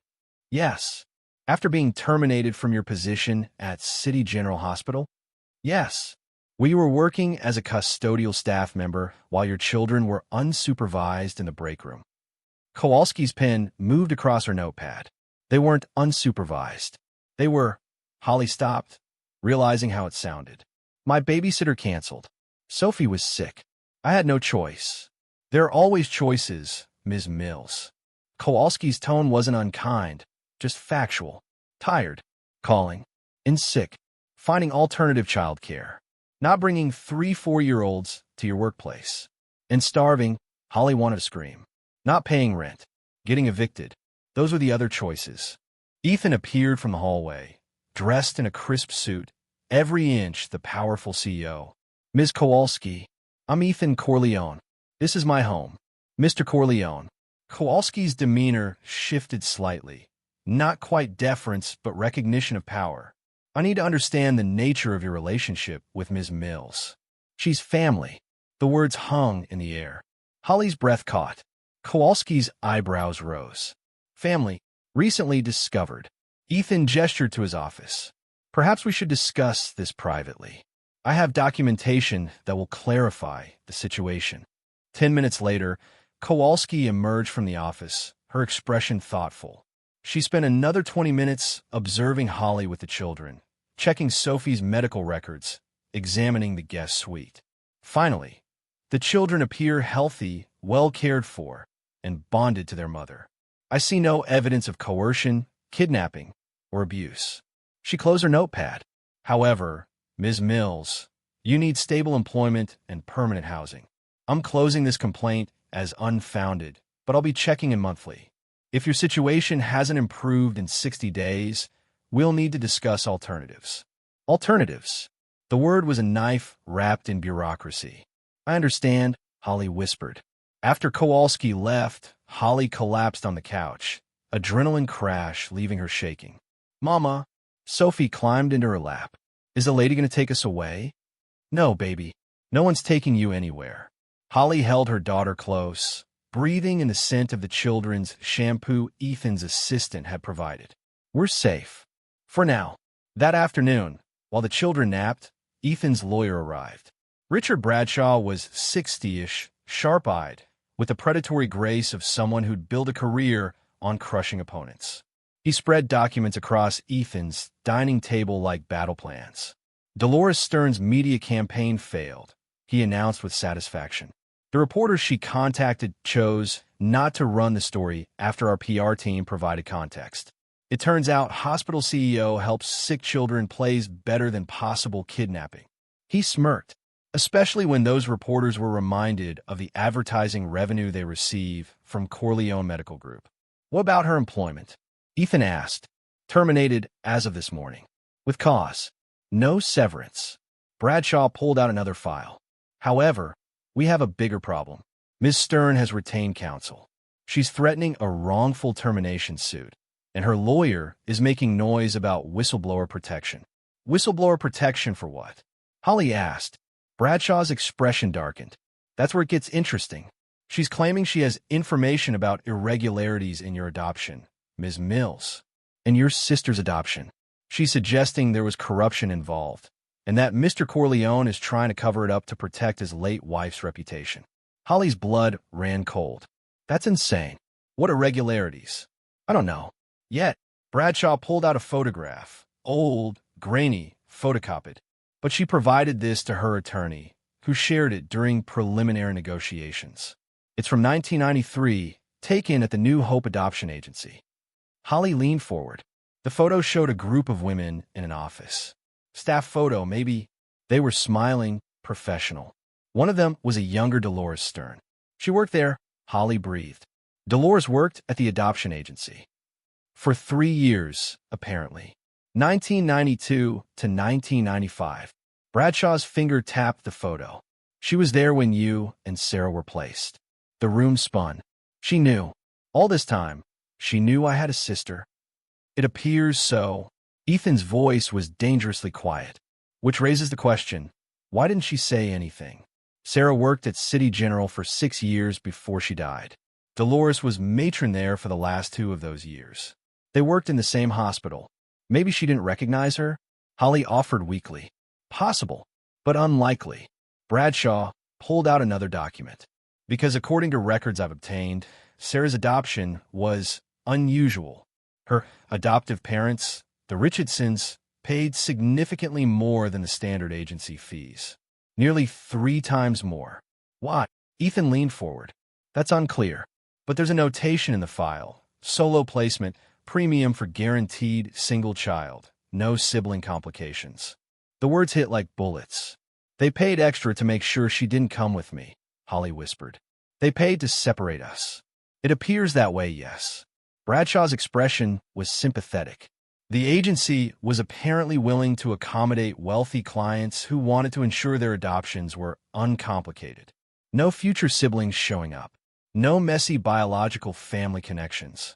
Yes. After being terminated from your position at City General Hospital? Yes. We were working as a custodial staff member while your children were unsupervised in the break room. Kowalski's pen moved across her notepad. They weren't unsupervised. They were... Holly stopped, realizing how it sounded. My babysitter canceled. Sophie was sick. I had no choice. There are always choices, Ms. Mills. Kowalski's tone wasn't unkind, just factual. Tired. Calling. In sick. Finding alternative childcare. Not bringing 3-4-year-olds to your workplace. And starving, Holly wanted to scream. Not paying rent. Getting evicted. Those were the other choices. Ethan appeared from the hallway, dressed in a crisp suit, every inch the powerful CEO. Ms. Kowalski, I'm Ethan Corleone. This is my home. Mr. Corleone. Kowalski's demeanor shifted slightly. Not quite deference, but recognition of power. I need to understand the nature of your relationship with Ms. Mills. She's family. The words hung in the air. Holly's breath caught. Kowalski's eyebrows rose. Family. Recently discovered. Ethan gestured to his office. Perhaps we should discuss this privately. I have documentation that will clarify the situation. 10 minutes later, Kowalski emerged from the office, her expression thoughtful. She spent another 20 minutes observing Holly with the children, checking Sophie's medical records, examining the guest suite. Finally, the children appear healthy, well cared for, and bonded to their mother. I see no evidence of coercion, kidnapping, or abuse. She closed her notepad. However, Ms. Mills, you need stable employment and permanent housing. I'm closing this complaint as unfounded, but I'll be checking in monthly. If your situation hasn't improved in 60 days, we'll need to discuss alternatives. Alternatives. The word was a knife wrapped in bureaucracy. I understand, Holly whispered. After Kowalski left, Holly collapsed on the couch, adrenaline crash leaving her shaking. Mama, Sophie climbed into her lap. Is the lady going to take us away? No, baby. No one's taking you anywhere. Holly held her daughter close, breathing in the scent of the children's shampoo Ethan's assistant had provided. We're safe. For now. That afternoon, while the children napped, Ethan's lawyer arrived. Richard Bradshaw was 60-ish, sharp-eyed, with the predatory grace of someone who'd built a career on crushing opponents. He spread documents across Ethan's dining table like battle plans. Dolores Stern's media campaign failed, he announced with satisfaction. The reporters she contacted chose not to run the story after our PR team provided context. It turns out hospital CEO helps sick children plays better than possible kidnapping. He smirked, especially when those reporters were reminded of the advertising revenue they receive from Corleone Medical Group. What about her employment? Ethan asked. Terminated as of this morning. With cause. No severance. Bradshaw pulled out another file. However, we have a bigger problem. Ms. Stern has retained counsel. She's threatening a wrongful termination suit, and her lawyer is making noise about whistleblower protection. Whistleblower protection for what? Holly asked. Bradshaw's expression darkened. That's where it gets interesting. She's claiming she has information about irregularities in your adoption, Ms. Mills, and your sister's adoption. She's suggesting there was corruption involved, and that Mr. Corleone is trying to cover it up to protect his late wife's reputation. Holly's blood ran cold. That's insane. What irregularities? I don't know. Yet, Bradshaw pulled out a photograph. Old, grainy, photocopied. But she provided this to her attorney, who shared it during preliminary negotiations. It's from 1993, taken at the New Hope Adoption Agency. Holly leaned forward. The photo showed a group of women in an office. Staff photo, maybe. They were smiling, professional. One of them was a younger Dolores Stern. She worked there, Holly breathed. Dolores worked at the adoption agency. For 3 years, apparently. 1992 to 1995. Bradshaw's finger tapped the photo. She was there when you and Sarah were placed. The room spun. She knew. All this time, she knew I had a sister. It appears so. Ethan's voice was dangerously quiet, which raises the question, why didn't she say anything? Sarah worked at City General for 6 years before she died. Dolores was matron there for the last 2 of those years. They worked in the same hospital. Maybe she didn't recognize her? Holly offered weakly. Possible, but unlikely. Bradshaw pulled out another document. Because according to records I've obtained, Sarah's adoption was unusual. Her adoptive parents, the Richardsons, paid significantly more than the standard agency fees. Nearly 3 times more. Why? Ethan leaned forward. That's unclear. But there's a notation in the file. Solo placement, premium for guaranteed single child. No sibling complications. The words hit like bullets. They paid extra to make sure she didn't come with me, Holly whispered. They paid to separate us. It appears that way, yes. Bradshaw's expression was sympathetic. The agency was apparently willing to accommodate wealthy clients who wanted to ensure their adoptions were uncomplicated. No future siblings showing up. No messy biological family connections.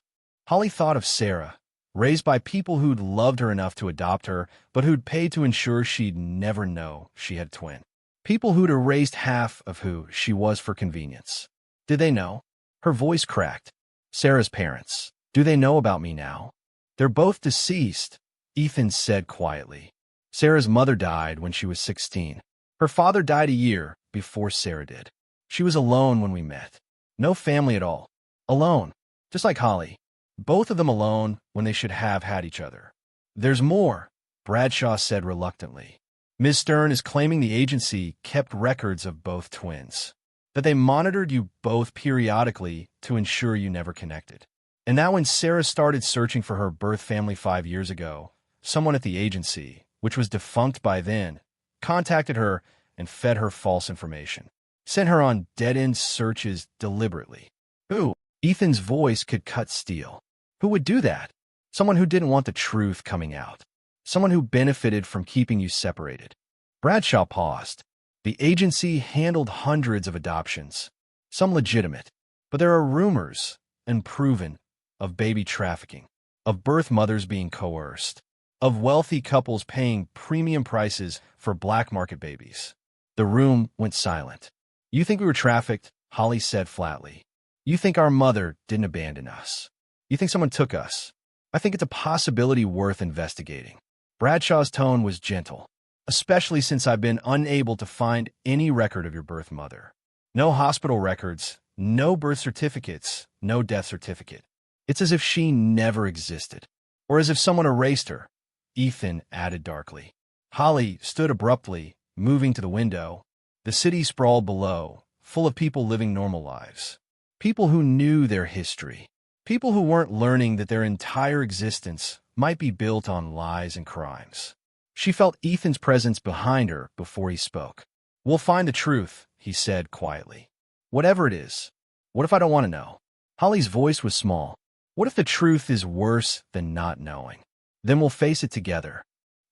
Holly thought of Sarah, raised by people who'd loved her enough to adopt her, but who'd paid to ensure she'd never know she had a twin. People who'd erased half of who she was for convenience. Did they know? Her voice cracked. Sarah's parents. Do they know about me now? They're both deceased, Ethan said quietly. Sarah's mother died when she was 16. Her father died a year before Sarah did. She was alone when we met. No family at all. Alone. Just like Holly. Both of them alone when they should have had each other. There's more, Bradshaw said reluctantly. Ms. Stern is claiming the agency kept records of both twins. That they monitored you both periodically to ensure you never connected. And now when Sarah started searching for her birth family 5 years ago, someone at the agency, which was defunct by then, contacted her and fed her false information. Sent her on dead-end searches deliberately. Who? Ethan's voice could cut steel. Who would do that? Someone who didn't want the truth coming out. Someone who benefited from keeping you separated. Bradshaw paused. The agency handled hundreds of adoptions, some legitimate, but there are rumors, and proven, of baby trafficking, of birth mothers being coerced, of wealthy couples paying premium prices for black market babies. The room went silent. You think we were trafficked? Holly said flatly. You think our mother didn't abandon us. You think someone took us. I think it's a possibility worth investigating. Bradshaw's tone was gentle, especially since I've been unable to find any record of your birth mother. No hospital records, no birth certificates, no death certificate. It's as if she never existed, or as if someone erased her, Ethan added darkly. Holly stood abruptly, moving to the window. The city sprawled below, full of people living normal lives. People who knew their history. People who weren't learning that their entire existence might be built on lies and crimes. She felt Ethan's presence behind her before he spoke. We'll find the truth, he said quietly. Whatever it is. What if I don't want to know? Holly's voice was small. What if the truth is worse than not knowing? Then we'll face it together.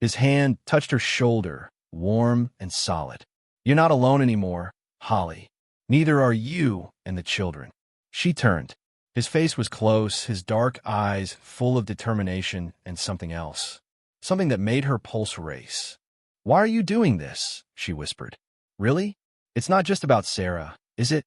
His hand touched her shoulder, warm and solid. You're not alone anymore, Holly. Neither are you and the children. She turned. His face was close, his dark eyes full of determination and something else. Something that made her pulse race. Why are you doing this? She whispered. Really? It's not just about Sarah, is it?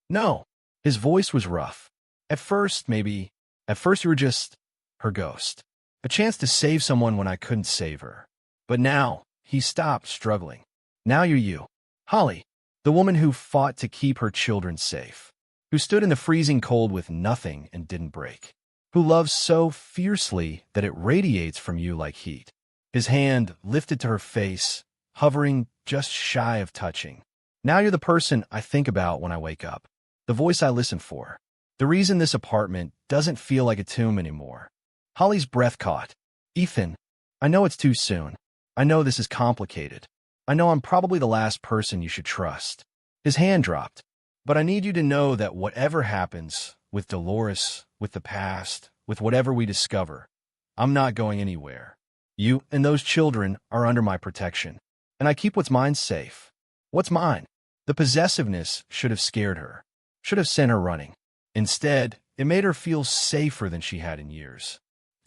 No. His voice was rough. At first, maybe. At first you were just her ghost. A chance to save someone when I couldn't save her. But now, he stopped struggling. Now you're you. Holly, the woman who fought to keep her children safe. Who stood in the freezing cold with nothing and didn't break. Who loves so fiercely that it radiates from you like heat. His hand lifted to her face, hovering just shy of touching. Now you're the person I think about when I wake up. The voice I listen for. The reason this apartment doesn't feel like a tomb anymore. Holly's breath caught. Ethan, I know it's too soon. I know this is complicated. I know I'm probably the last person you should trust. His hand dropped. But I need you to know that whatever happens, with Dolores, with the past, with whatever we discover, I'm not going anywhere. You and those children are under my protection. And I keep what's mine safe. What's mine? The possessiveness should have scared her. Should have sent her running. Instead, it made her feel safer than she had in years.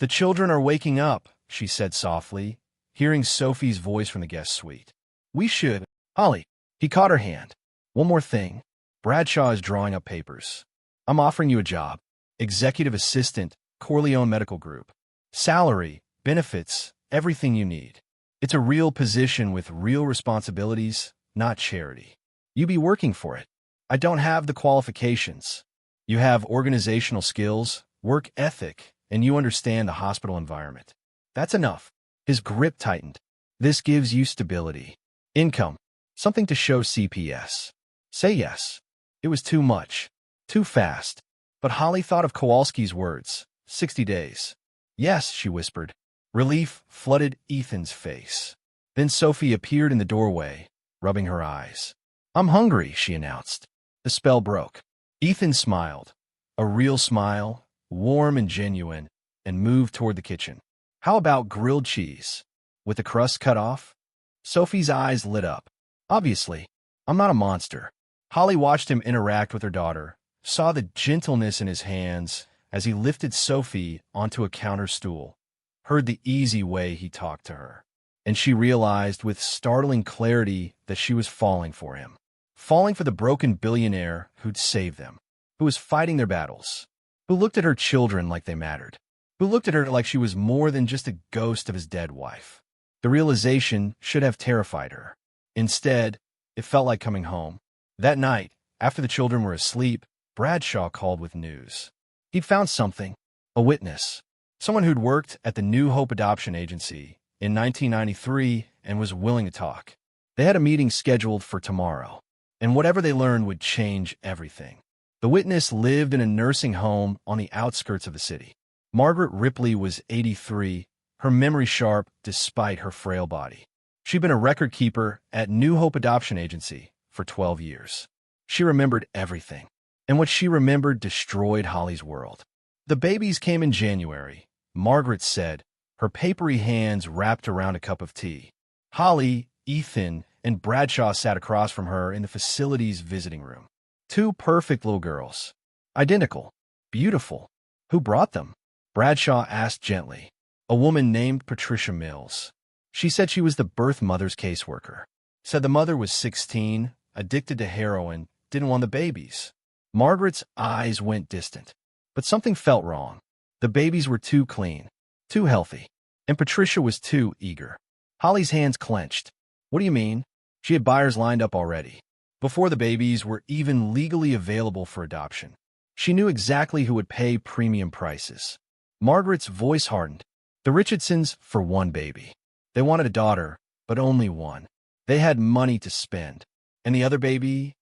"The children are waking up," she said softly, hearing Sophie's voice from the guest suite. "We should—" "Holly." He caught her hand. "One more thing. Bradshaw is drawing up papers. I'm offering you a job. Executive assistant, Corleone Medical Group. Salary, benefits, everything you need. It's a real position with real responsibilities, not charity. You be working for it. I don't have the qualifications. You have organizational skills, work ethic, and you understand the hospital environment. That's enough." His grip tightened. "This gives you stability, income, something to show CPS. Say yes." It was too much, too fast. But Holly thought of Kowalski's words, 60 days. "Yes," she whispered. Relief flooded Ethan's face. Then Sophie appeared in the doorway, rubbing her eyes. "I'm hungry," she announced. The spell broke. Ethan smiled, a real smile, warm and genuine, and moved toward the kitchen. "How about grilled cheese? With the crust cut off?" Sophie's eyes lit up. "Obviously, I'm not a monster." Holly watched him interact with her daughter, saw the gentleness in his hands as he lifted Sophie onto a counter stool, heard the easy way he talked to her, and she realized with startling clarity that she was falling for him. Falling for the broken billionaire who'd saved them, who was fighting their battles, who looked at her children like they mattered, who looked at her like she was more than just a ghost of his dead wife. The realization should have terrified her. Instead, it felt like coming home. That night, after the children were asleep, Bradshaw called with news. He'd found something, a witness, someone who'd worked at the New Hope Adoption Agency in 1993 and was willing to talk. They had a meeting scheduled for tomorrow, and whatever they learned would change everything. The witness lived in a nursing home on the outskirts of the city. Margaret Ripley was 83, her memory sharp despite her frail body. She'd been a record keeper at New Hope Adoption Agency for 12 years. She remembered everything, and what she remembered destroyed Holly's world. "The babies came in January," Margaret said, her papery hands wrapped around a cup of tea. Holly, Ethan, and Bradshaw sat across from her in the facility's visiting room. Two perfect little girls. Identical. Beautiful. "Who brought them?" Bradshaw asked gently. "A woman named Patricia Mills. She said she was the birth mother's caseworker. Said the mother was 16, addicted to heroin, didn't want the babies." Margaret's eyes went distant. But something felt wrong. The babies were too clean, too healthy, and Patricia was too eager. Holly's hands clenched. "What do you mean?" She had buyers lined up already, before the babies were even legally available for adoption. She knew exactly who would pay premium prices. Margaret's voice hardened. "The Richardsons for one baby. They wanted a daughter, but only one. They had money to spend. And the other baby?"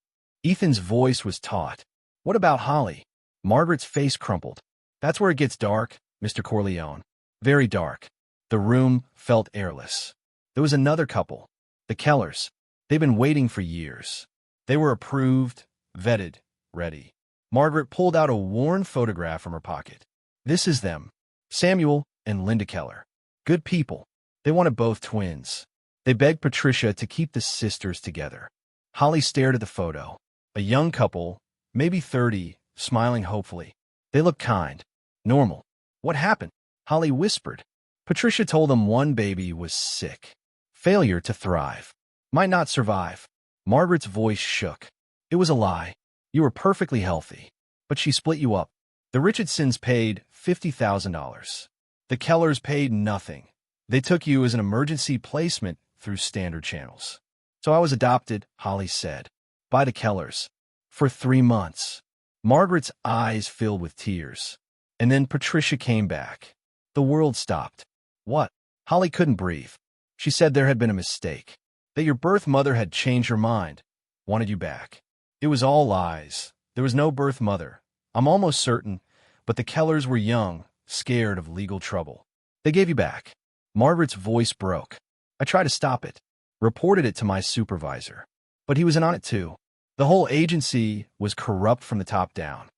Ethan's voice was taut. "What about Holly?" Margaret's face crumpled. "That's where it gets dark, Mr. Corleone. Very dark." The room felt airless. There was another couple, the Kellers. They'd been waiting for years. They were approved, vetted, ready. Margaret pulled out a worn photograph from her pocket. "This is them, Samuel and Linda Keller. Good people. They wanted both twins. They begged Patricia to keep the sisters together." Holly stared at the photo. A young couple, maybe 30, smiling hopefully. They looked kind, normal. "What happened?" Holly whispered. Patricia told them one baby was sick. Failure to thrive. Might not survive. Margaret's voice shook. "It was a lie. You were perfectly healthy. But she split you up. The Richardsons paid $50,000. The Kellers paid nothing. They took you as an emergency placement through standard channels. So I was adopted," Holly said, "by the Kellers. For 3 months. Margaret's eyes filled with tears. And then Patricia came back. The world stopped. "What?" Holly couldn't breathe. She said there had been a mistake. That your birth mother had changed her mind. Wanted you back. It was all lies. There was no birth mother. I'm almost certain, but the Kellers were young, scared of legal trouble. They gave you back." Margaret's voice broke. "I tried to stop it. Reported it to my supervisor. But he was in on it too. The whole agency was corrupt from the top down."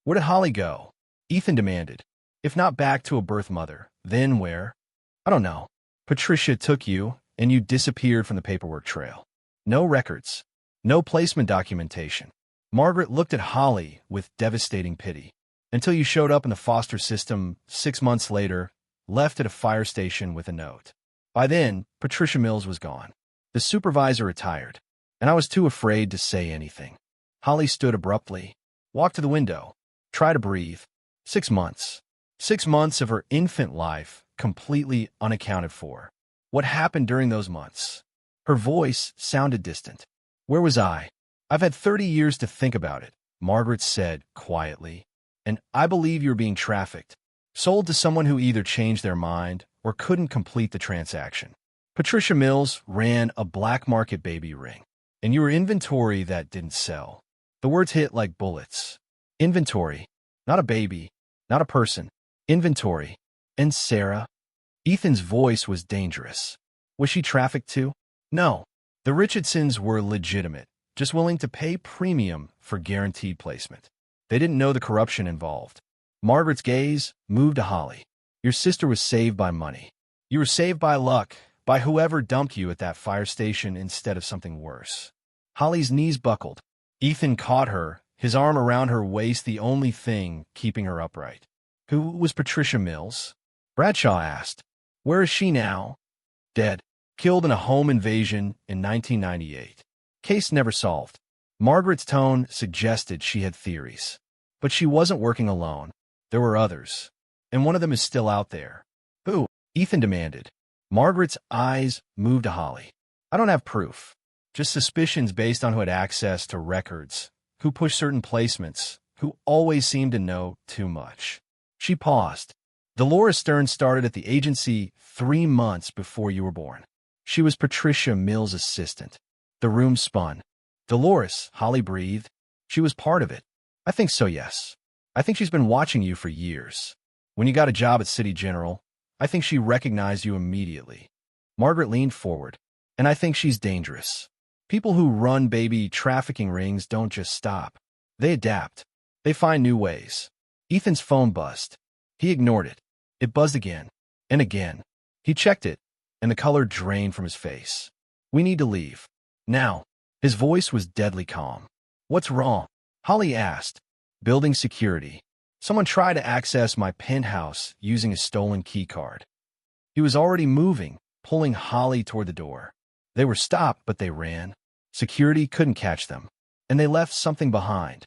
"Where did Holly go?" Ethan demanded. "If not back to a birth mother, then where?" "I don't know. Patricia took you, and you disappeared from the paperwork trail. No records. No placement documentation." Margaret looked at Holly with devastating pity. "Until you showed up in the foster system 6 months later, left at a fire station with a note. By then, Patricia Mills was gone. The supervisor retired, and I was too afraid to say anything. Holly stood abruptly, walked to the window, tried to breathe. 6 months. 6 months of her infant life, completely unaccounted for. What happened during those months? Her voice sounded distant. Where was I? I've had 30 years to think about it, Margaret said quietly. And I believe you're being trafficked, sold to someone who either changed their mind or couldn't complete the transaction. Patricia Mills ran a black market baby ring, and you were inventory that didn't sell. The words hit like bullets. Inventory. Not a baby. Not a person. Inventory. And Sarah? Ethan's voice was dangerous. Was she trafficked too? No. The Richardsons were legitimate, just willing to pay premium for guaranteed placement. They didn't know the corruption involved. Margaret's gaze moved to Holly. Your sister was saved by money. You were saved by luck, by whoever dumped you at that fire station instead of something worse. Holly's knees buckled. Ethan caught her, his arm around her waist, the only thing keeping her upright. Who was Patricia Mills? Bradshaw asked. Where is she now? Dead. Killed in a home invasion in 1998. Case never solved. Margaret's tone suggested she had theories. But she wasn't working alone. There were others. And one of them is still out there. Who? Ethan demanded. Margaret's eyes moved to Holly. I don't have proof. Just suspicions based on who had access to records, who pushed certain placements, who always seemed to know too much. She paused. Dolores Stern started at the agency 3 months before you were born. She was Patricia Mills' assistant. The room spun. Dolores, Holly breathed. She was part of it. I think so, yes. I think she's been watching you for years. When you got a job at City General, I think she recognized you immediately. Margaret leaned forward. And I think she's dangerous. People who run baby trafficking rings don't just stop. They adapt. They find new ways. Ethan's phone buzzed. He ignored it. It buzzed again. And again. He checked it, and the color drained from his face. We need to leave. Now. His voice was deadly calm. What's wrong? Holly asked. Building security. Someone tried to access my penthouse using a stolen key card. He was already moving, pulling Holly toward the door. They were stopped, but they ran. Security couldn't catch them, and they left something behind.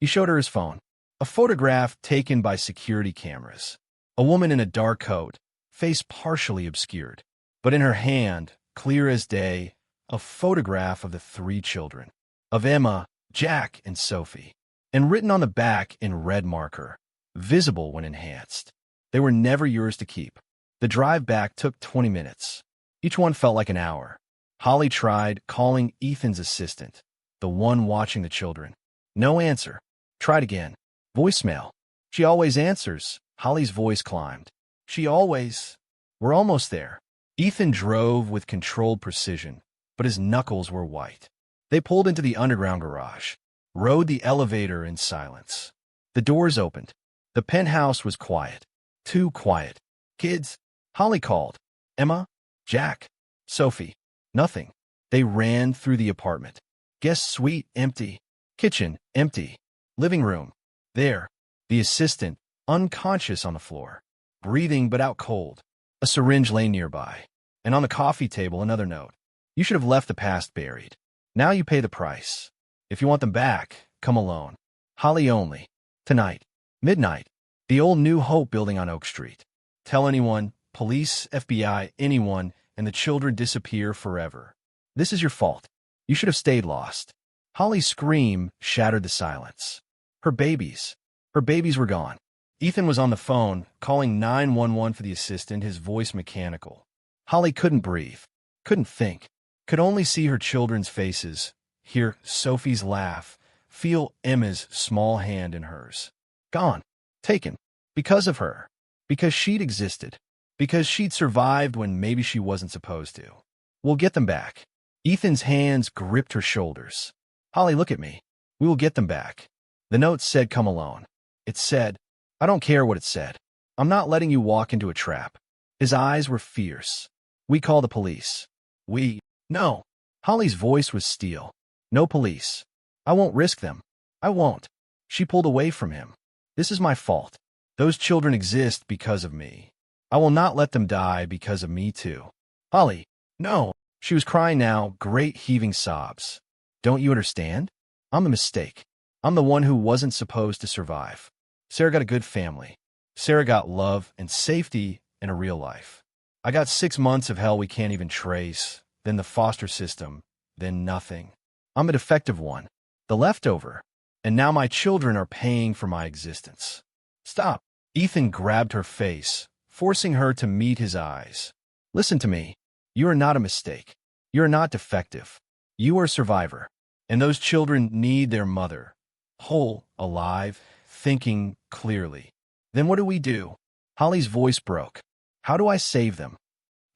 He showed her his phone. A photograph taken by security cameras. A woman in a dark coat, face partially obscured. But in her hand, clear as day, a photograph of the 3 children. Of Emma, Jack, and Sophie. And written on the back in red marker, visible when enhanced. They were never yours to keep. The drive back took 20 minutes. Each one felt like an hour. Holly tried calling Ethan's assistant, the one watching the children. No answer. Tried again. Voicemail. She always answers. Holly's voice climbed. She always. We're almost there. Ethan drove with controlled precision, but his knuckles were white. They pulled into the underground garage, rode the elevator in silence. The doors opened. The penthouse was quiet. Too quiet. Kids? Holly called. Emma? Jack? Sophie? Nothing. They ran through the apartment. Guest suite empty. Kitchen empty. Living room. There. The assistant, unconscious on the floor. Breathing but out cold. A syringe lay nearby. And on the coffee table another note. You should have left the past buried. Now you pay the price. If you want them back, come alone. Holly only. Tonight. Midnight. The old New Hope building on Oak Street. Tell anyone, police, FBI, anyone, and the children disappear forever. This is your fault. You should have stayed lost. Holly's scream shattered the silence. Her babies. Her babies were gone. Ethan was on the phone, calling 911 for the assistant, his voice mechanical. Holly couldn't breathe, couldn't think, could only see her children's faces, hear Sophie's laugh, feel Emma's small hand in hers. Gone. Taken. Because of her. Because she'd existed. Because she'd survived when maybe she wasn't supposed to. We'll get them back. Ethan's hands gripped her shoulders. Holly, look at me. We will get them back. The note said, come alone. It said, I don't care what it said. I'm not letting you walk into a trap. His eyes were fierce. We call the police. We. No. Holly's voice was steel. No police. I won't risk them. I won't. She pulled away from him. This is my fault. Those children exist because of me. I will not let them die because of me too. Holly, no. She was crying now, great heaving sobs. Don't you understand? I'm the mistake. I'm the one who wasn't supposed to survive. Sarah got a good family. Sarah got love and safety in a real life. I got 6 months of hell we can't even trace, then the foster system, then nothing. I'm a defective one, the leftover, and now my children are paying for my existence. Stop. Ethan grabbed her face, forcing her to meet his eyes. Listen to me. You are not a mistake. You are not defective. You are a survivor, and those children need their mother, whole, alive, thinking clearly. Then what do we do? Holly's voice broke. How do I save them?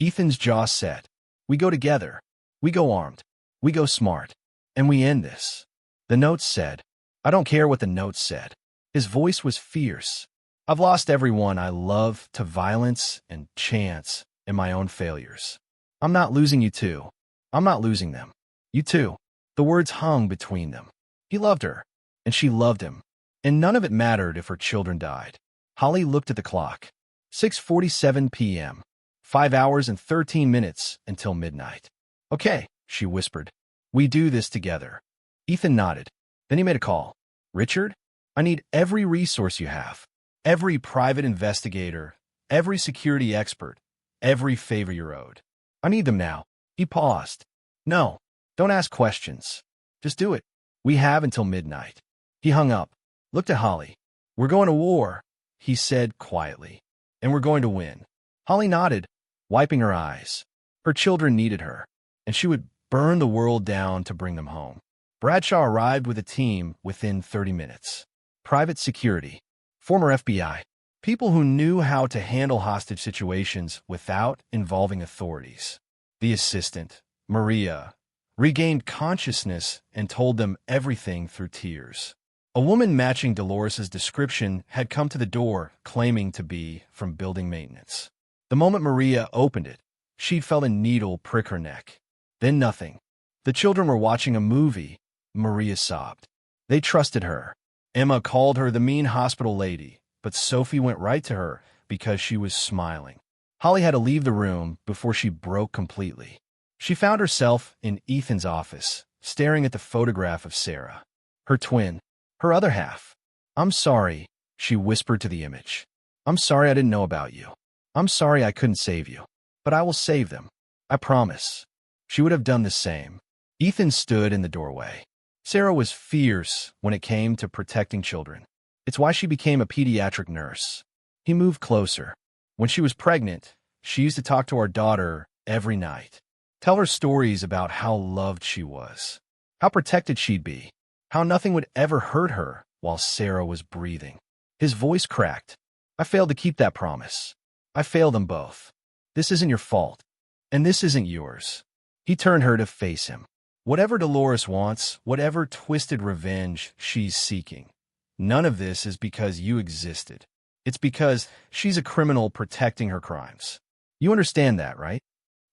Ethan's jaw set. We go together. We go armed. We go smart. And we end this. The notes said. I don't care what the notes said. His voice was fierce. I've lost everyone I love to violence and chance and my own failures. I'm not losing you too. I'm not losing them. You too. The words hung between them. He loved her, and she loved him, and none of it mattered if her children died. Holly looked at the clock. 6:47 p.m. 5 hours and 13 minutes until midnight. Okay, she whispered. We do this together. Ethan nodded. Then he made a call. Richard, I need every resource you have. Every private investigator, every security expert, every favor you're owed. I need them now. He paused. No, don't ask questions. Just do it. We have until midnight. He hung up, looked at Holly. We're going to war, he said quietly. And we're going to win. Holly nodded, wiping her eyes. Her children needed her, and she would burn the world down to bring them home. Bradshaw arrived with a team within 30 minutes. Private security, former FBI, people who knew how to handle hostage situations without involving authorities. The assistant, Maria, regained consciousness and told them everything through tears. A woman matching Dolores's description had come to the door, claiming to be from building maintenance. The moment Maria opened it, she'd felt a needle prick her neck. Then nothing. The children were watching a movie, Maria sobbed. They trusted her. Emma called her the mean hospital lady, but Sophie went right to her because she was smiling. Holly had to leave the room before she broke completely. She found herself in Ethan's office, staring at the photograph of Sarah, her twin, her other half. I'm sorry, she whispered to the image. I'm sorry I didn't know about you. I'm sorry I couldn't save you. But I will save them. I promise. She would have done the same. Ethan stood in the doorway. Sarah was fierce when it came to protecting children. It's why she became a pediatric nurse. He moved closer. When she was pregnant, she used to talk to our daughter every night. Tell her stories about how loved she was, how protected she'd be, how nothing would ever hurt her while Sarah was breathing. His voice cracked. I failed to keep that promise. I failed them both. This isn't your fault, and this isn't yours. He turned her to face him. Whatever Dolores wants, whatever twisted revenge she's seeking, none of this is because you existed. It's because she's a criminal protecting her crimes. You understand that, right?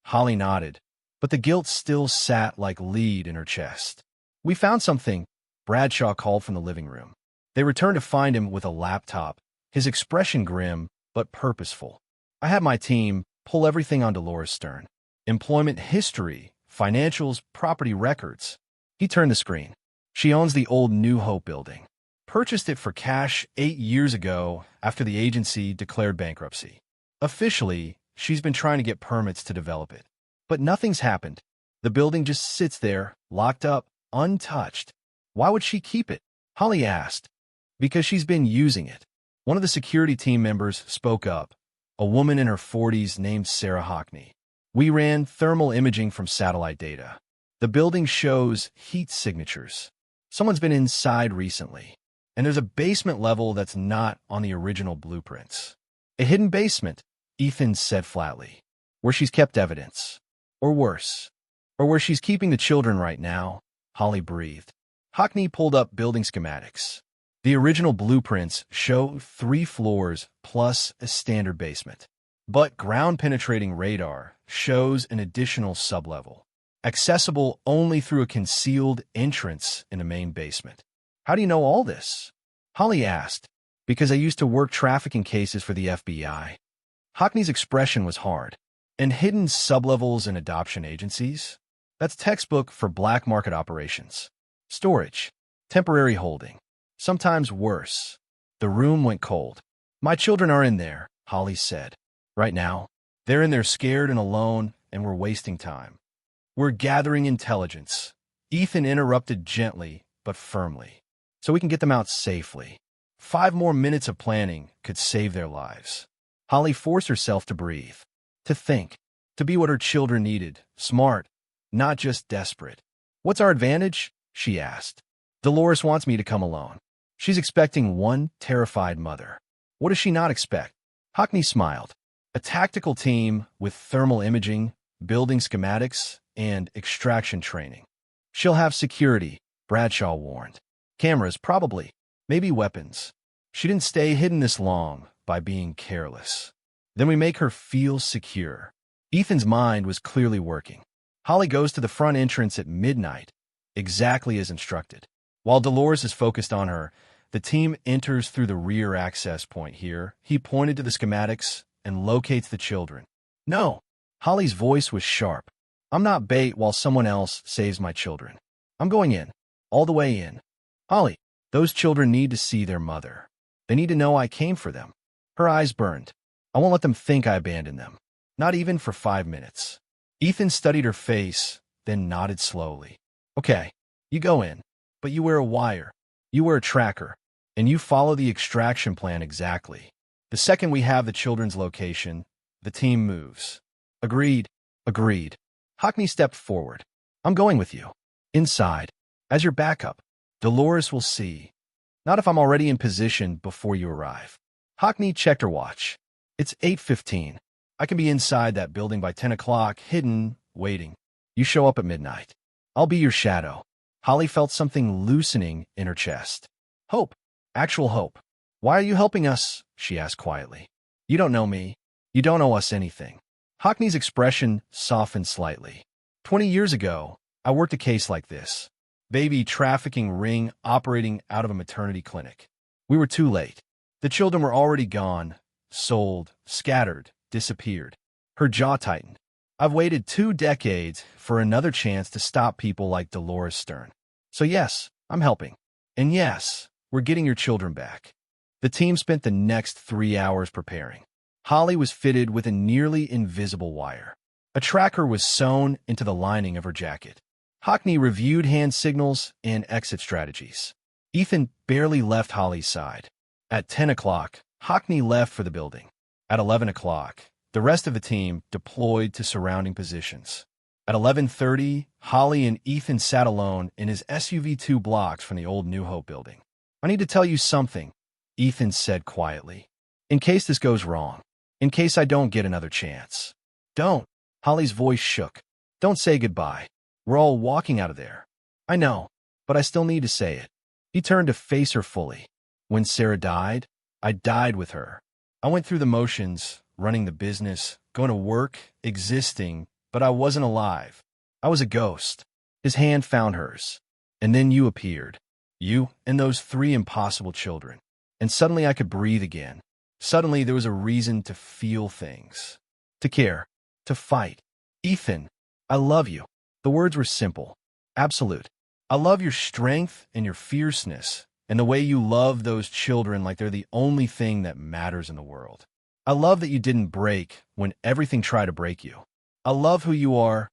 Holly nodded, but the guilt still sat like lead in her chest. We found something, Bradshaw called from the living room. They returned to find him with a laptop, his expression grim but purposeful. I had my team pull everything on Dolores Stern. Employment history, financials, property records. He turned the screen. She owns the old New Hope building. Purchased it for cash 8 years ago after the agency declared bankruptcy. Officially, she's been trying to get permits to develop it. But nothing's happened. The building just sits there, locked up, untouched. Why would she keep it? Holly asked. Because she's been using it. One of the security team members spoke up, a woman in her 40s named Sarah Hockney. We ran thermal imaging from satellite data. The building shows heat signatures. Someone's been inside recently. And there's a basement level that's not on the original blueprints. A hidden basement, Ethan said flatly, where she's kept evidence. Or worse. Or where she's keeping the children right now, Holly breathed. Hockney pulled up building schematics. The original blueprints show 3 floors plus a standard basement. But ground-penetrating radar shows an additional sublevel, accessible only through a concealed entrance in the main basement. How do you know all this? Holly asked. Because I used to work trafficking cases for the FBI. Hockney's expression was hard. And hidden sublevels in adoption agencies? That's textbook for black market operations. Storage. Temporary holding. Sometimes worse. The room went cold. My children are in there, Holly said. Right now, they're in there scared and alone, and we're wasting time. We're gathering intelligence. Ethan interrupted gently, but firmly. So we can get them out safely. 5 more minutes of planning could save their lives. Holly forced herself to breathe, to think, to be what her children needed, smart, not just desperate. What's our advantage? She asked. Dolores wants me to come alone. She's expecting one terrified mother. What does she not expect? Hockney smiled. A tactical team with thermal imaging, building schematics, and extraction training. She'll have security, Bradshaw warned. Cameras, probably. Maybe weapons. She didn't stay hidden this long by being careless. Then we make her feel secure. Ethan's mind was clearly working. Holly goes to the front entrance at midnight, exactly as instructed. While Dolores is focused on her, the team enters through the rear access point here. He pointed to the schematics and locates the children. No, Holly's voice was sharp. I'm not bait while someone else saves my children. I'm going in, all the way in. Holly, those children need to see their mother. They need to know I came for them. Her eyes burned. I won't let them think I abandoned them. Not even for 5 minutes. Ethan studied her face, then nodded slowly. Okay, you go in, but you wear a wire. You wear a tracker, and you follow the extraction plan exactly. The second we have the children's location, the team moves. Agreed. Agreed. Hockney stepped forward. I'm going with you. Inside. As your backup. Dolores will see. Not if I'm already in position before you arrive. Hockney checked her watch. It's 8:15. I can be inside that building by 10 o'clock, hidden, waiting. You show up at midnight. I'll be your shadow. Holly felt something loosening in her chest. Hope. Actual hope. Why are you helping us? She asked quietly. You don't know me. You don't owe us anything. Hockney's expression softened slightly. 20 years ago, I worked a case like this. Baby trafficking ring operating out of a maternity clinic. We were too late. The children were already gone, sold, scattered, disappeared. Her jaw tightened. I've waited 2 decades for another chance to stop people like Dolores Stern. So yes, I'm helping. And yes, we're getting your children back. The team spent the next 3 hours preparing. Holly was fitted with a nearly invisible wire. A tracker was sewn into the lining of her jacket. Hockney reviewed hand signals and exit strategies. Ethan barely left Holly's side. At 10 o'clock, Hockney left for the building. At 11 o'clock, the rest of the team deployed to surrounding positions. At 11:30, Holly and Ethan sat alone in his SUV 2 blocks from the old New Hope building. I need to tell you something, Ethan said quietly. In case this goes wrong. In case I don't get another chance. Don't. Holly's voice shook. Don't say goodbye. We're all walking out of there. I know, but I still need to say it. He turned to face her fully. When Sarah died, I died with her. I went through the motions, running the business, going to work, existing, but I wasn't alive. I was a ghost. His hand found hers. And then you appeared. You and those 3 impossible children. And suddenly I could breathe again. Suddenly there was a reason to feel things. To care. To fight. Ethan, I love you. The words were simple. Absolute. I love your strength and your fierceness, and the way you love those children like they're the only thing that matters in the world. I love that you didn't break when everything tried to break you. I love who you are,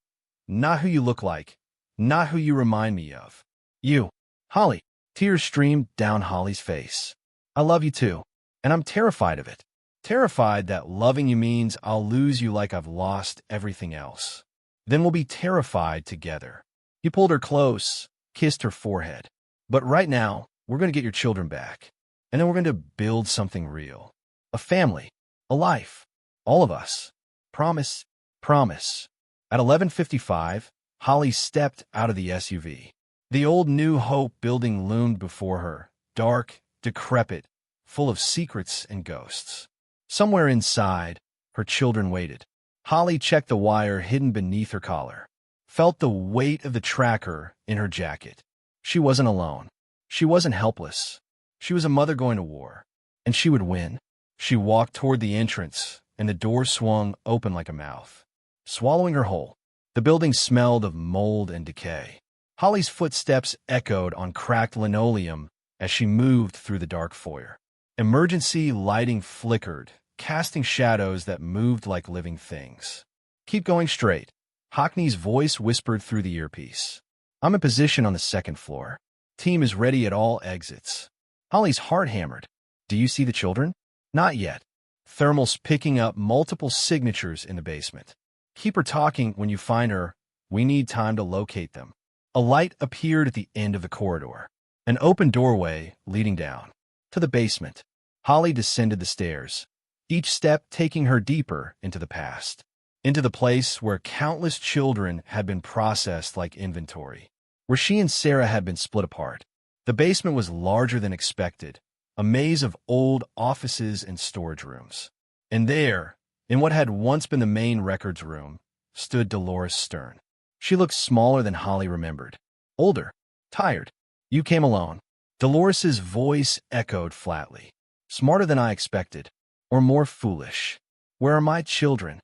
not who you look like, not who you remind me of. You. Holly. Tears streamed down Holly's face. I love you too, and I'm terrified of it. Terrified that loving you means I'll lose you like I've lost everything else. Then we'll be terrified together. He pulled her close, kissed her forehead. But right now, we're going to get your children back. And then we're going to build something real. A family. A life. All of us. Promise. Promise. At 11:55, Holly stepped out of the SUV. The old New Hope building loomed before her, dark, decrepit, full of secrets and ghosts. Somewhere inside, her children waited. Holly checked the wire hidden beneath her collar, felt the weight of the tracker in her jacket. She wasn't alone. She wasn't helpless. She was a mother going to war, and she would win. She walked toward the entrance, and the door swung open like a mouth, swallowing her whole. The building smelled of mold and decay. Holly's footsteps echoed on cracked linoleum as she moved through the dark foyer. Emergency lighting flickered, casting shadows that moved like living things. "Keep going straight," Hockney's voice whispered through the earpiece. "I'm in position on the second floor. Team is ready at all exits." Holly's heart hammered. "Do you see the children?" "Not yet. Thermal's picking up multiple signatures in the basement. Keep her talking when you find her. We need time to locate them." A light appeared at the end of the corridor. An open doorway leading down to the basement. Holly descended the stairs, each step taking her deeper into the past, into the place where countless children had been processed like inventory, where she and Sarah had been split apart. The basement was larger than expected, a maze of old offices and storage rooms. And there, in what had once been the main records room, stood Dolores Stern. She looked smaller than Holly remembered. Older, tired. "You came alone." Dolores's voice echoed flatly. "Smarter than I expected. Or more foolish. Where are my children?"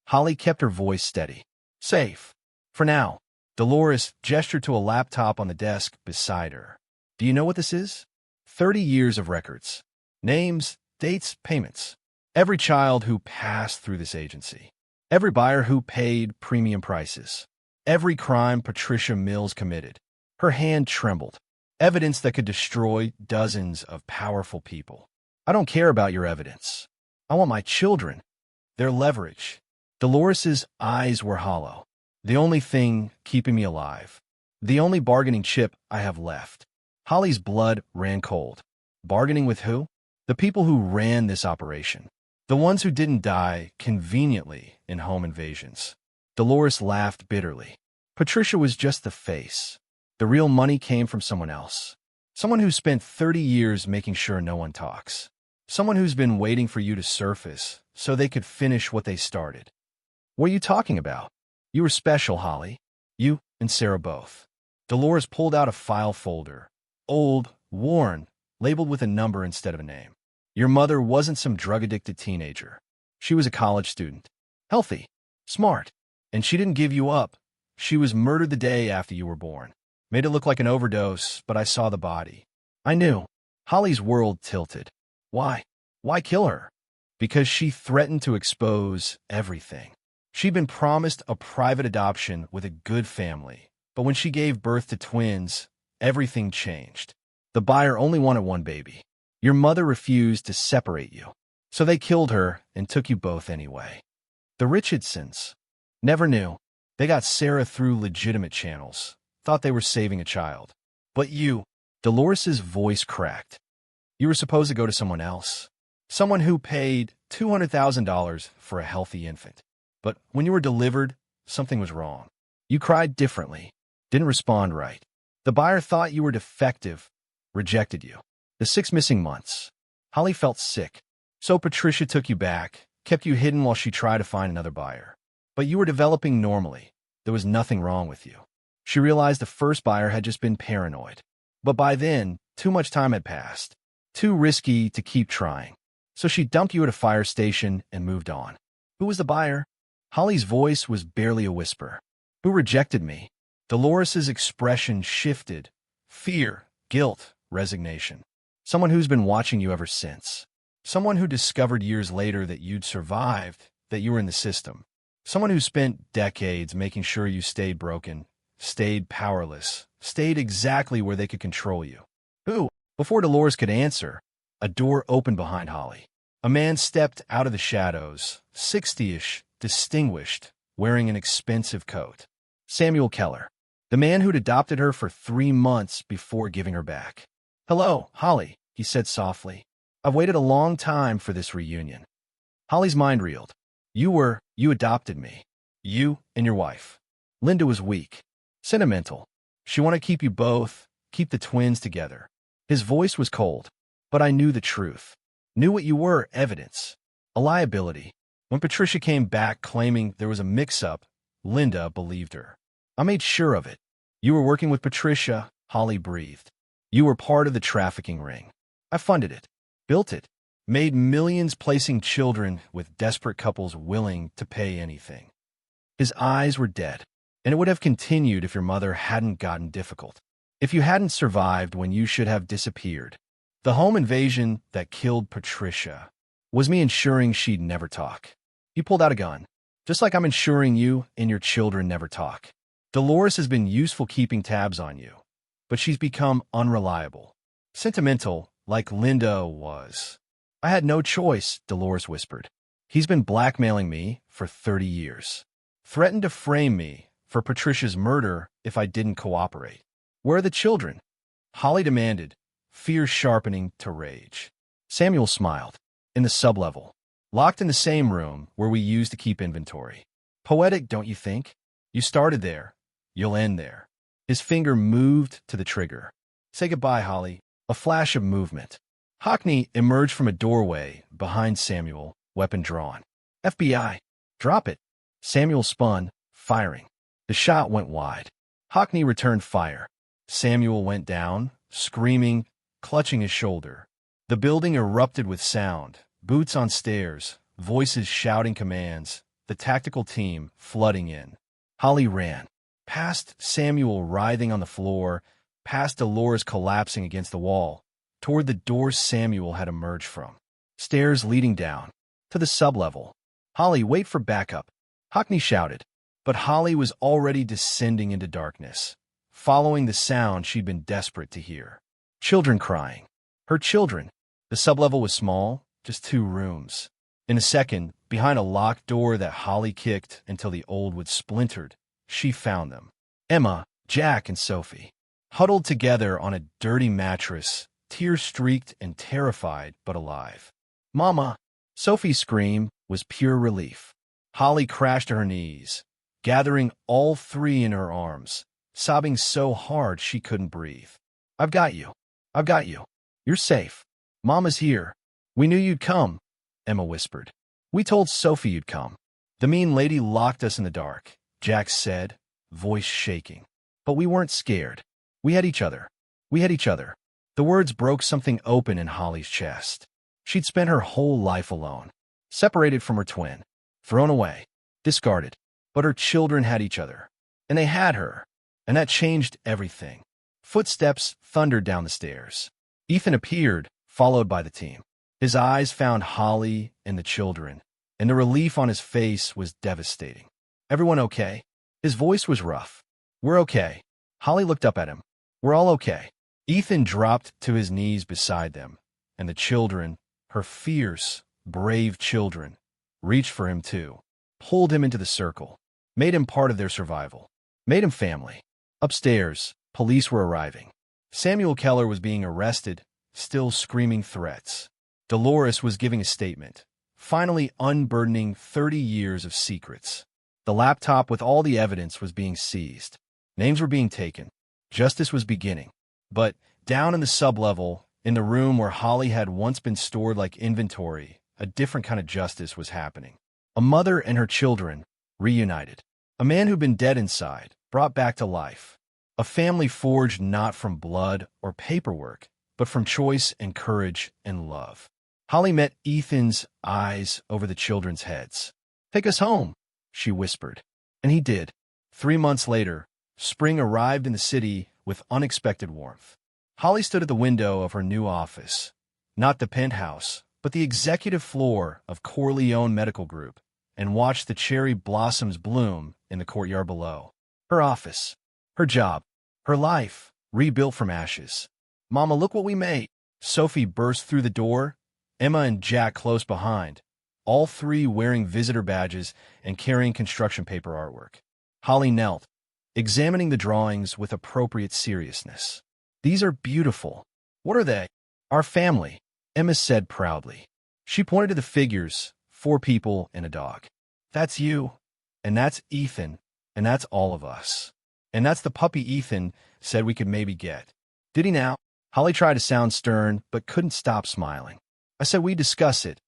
Holly kept her voice steady. "Safe. For now." Dolores gestured to a laptop on the desk beside her. "Do you know what this is?" 30 years of records. Names, dates, payments. Every child who passed through this agency. Every buyer who paid premium prices. Every crime Patricia Mills committed. Her hand trembled. Evidence that could destroy dozens of powerful people. "I don't care about your evidence. I want my children. Their leverage." Dolores's eyes were hollow. "The only thing keeping me alive. The only bargaining chip I have left." Holly's blood ran cold. Bargaining with who? The people who ran this operation. The ones who didn't die conveniently in home invasions. Dolores laughed bitterly. Patricia was just the face. The real money came from someone else. Someone who spent 30 years making sure no one talks. Someone who's been waiting for you to surface so they could finish what they started. "What are you talking about?" "You were special, Holly. You and Sarah both." Dolores pulled out a file folder. Old, worn, labeled with a number instead of a name. "Your mother wasn't some drug-addicted teenager. She was a college student. Healthy. Smart. And she didn't give you up. She was murdered the day after you were born. Made it look like an overdose, but I saw the body. I knew." Holly's world tilted. "Why? Why kill her?" "Because she threatened to expose everything. She'd been promised a private adoption with a good family, but when she gave birth to twins, everything changed. The buyer only wanted one baby. Your mother refused to separate you, so they killed her and took you both anyway. The Richardsons never knew. They got Sarah through legitimate channels, thought they were saving a child. But you," Dolores's voice cracked. "You were supposed to go to someone else. Someone who paid $200,000 for a healthy infant. But when you were delivered, something was wrong. You cried differently, didn't respond right. The buyer thought you were defective, rejected you. The 6 missing months." Holly felt sick. "So Patricia took you back, kept you hidden while she tried to find another buyer. But you were developing normally. There was nothing wrong with you. She realized the first buyer had just been paranoid. But by then, too much time had passed. Too risky to keep trying. So she dumped you at a fire station and moved on." "Who was the buyer?" Holly's voice was barely a whisper. "Who rejected me?" Dolores's expression shifted. Fear, guilt, resignation. "Someone who's been watching you ever since. Someone who discovered years later that you'd survived, that you were in the system. Someone who spent decades making sure you stayed broken, stayed powerless, stayed exactly where they could control you." "Who?" Before Dolores could answer, a door opened behind Holly. A man stepped out of the shadows, 60-ish, distinguished, wearing an expensive coat. Samuel Keller, the man who'd adopted her for 3 months before giving her back. "Hello, Holly," he said softly. "I've waited a long time for this reunion." Holly's mind reeled. You adopted me. You and your wife." Linda was weak, sentimental. She wanted to keep you both, keep the twins together. His voice was cold. "But I knew the truth. Knew what you were, evidence. A liability. When Patricia came back claiming there was a mix-up, Linda believed her. I made sure of it." "You were working with Patricia," Holly breathed. "You were part of the trafficking ring. I funded it, built it, made millions placing children with desperate couples willing to pay anything. His eyes were dead, and it would have continued if your mother hadn't gotten difficult. If you hadn't survived when you should have disappeared. The home invasion that killed Patricia was me ensuring she'd never talk. You pulled out a gun, just like I'm ensuring you and your children never talk. Dolores has been useful keeping tabs on you, but she's become unreliable. Sentimental, like Linda was. I had no choice, Dolores whispered. He's been blackmailing me for 30 years. Threatened to frame me for Patricia's murder if I didn't cooperate. Where are the children? Holly demanded, fear sharpening to rage. Samuel smiled. In the sublevel. Locked in the same room where we used to keep inventory. Poetic, don't you think? You started there. You'll end there. His finger moved to the trigger. Say goodbye, Holly. A flash of movement. Hockney emerged from a doorway behind Samuel, weapon drawn. FBI. Drop it. Samuel spun, firing. The shot went wide. Hockney returned fire. Samuel went down, screaming, clutching his shoulder. The building erupted with sound, boots on stairs, voices shouting commands, the tactical team flooding in. Holly ran, past Samuel writhing on the floor, past Dolores collapsing against the wall, toward the door Samuel had emerged from. Stairs leading down, to the sublevel. Holly, wait for backup. Hockney shouted, but Holly was already descending into darkness, following the sound she'd been desperate to hear. Children crying. Her children. The sublevel was small, just 2 rooms. In a second, behind a locked door that Holly kicked until the old wood splintered, she found them. Emma, Jack, and Sophie. Huddled together on a dirty mattress, tear-streaked and terrified but alive. Mama! Sophie's scream was pure relief. Holly crashed to her knees, gathering all 3 in her arms, sobbing so hard she couldn't breathe. I've got you. I've got you. You're safe. Mama's here. We knew you'd come, Emma whispered. We told Sophie you'd come. The mean lady locked us in the dark, Jack said, voice shaking. But we weren't scared. We had each other. We had each other. The words broke something open in Holly's chest. She'd spent her whole life alone, separated from her twin, thrown away, discarded. But her children had each other, and they had her, and that changed everything. Footsteps thundered down the stairs. Ethan appeared, followed by the team. His eyes found Holly and the children, and the relief on his face was devastating. Everyone okay? His voice was rough. We're okay. Holly looked up at him. We're all okay. Ethan dropped to his knees beside them, and the children, her fierce, brave children, reached for him too, pulled him into the circle, made him part of their survival, made him family. Upstairs, police were arriving. Samuel Keller was being arrested, still screaming threats. Dolores was giving a statement, finally unburdening 30 years of secrets. The laptop with all the evidence was being seized. Names were being taken. Justice was beginning. But down in the sublevel, in the room where Holly had once been stored like inventory, a different kind of justice was happening. A mother and her children, reunited. A man who'd been dead inside, brought back to life. A family forged not from blood or paperwork, but from choice and courage and love. Holly met Ethan's eyes over the children's heads. Take us home, she whispered. And he did. 3 months later, spring arrived in the city with unexpected warmth. Holly stood at the window of her new office, not the penthouse, but the executive floor of Corleone Medical Group, and watched the cherry blossoms bloom in the courtyard below. Her office, her job, her life, rebuilt from ashes. Mama, look what we made. Sophie burst through the door, Emma and Jack close behind, all 3 wearing visitor badges and carrying construction paper artwork. Holly knelt, examining the drawings with appropriate seriousness. These are beautiful. What are they? Our family, Emma said proudly. She pointed to the figures, 4 people and a dog. That's you, and that's Ethan, and that's all of us. And that's the puppy Ethan said we could maybe get. Did he now? Holly tried to sound stern, but couldn't stop smiling. I said we'd discuss it.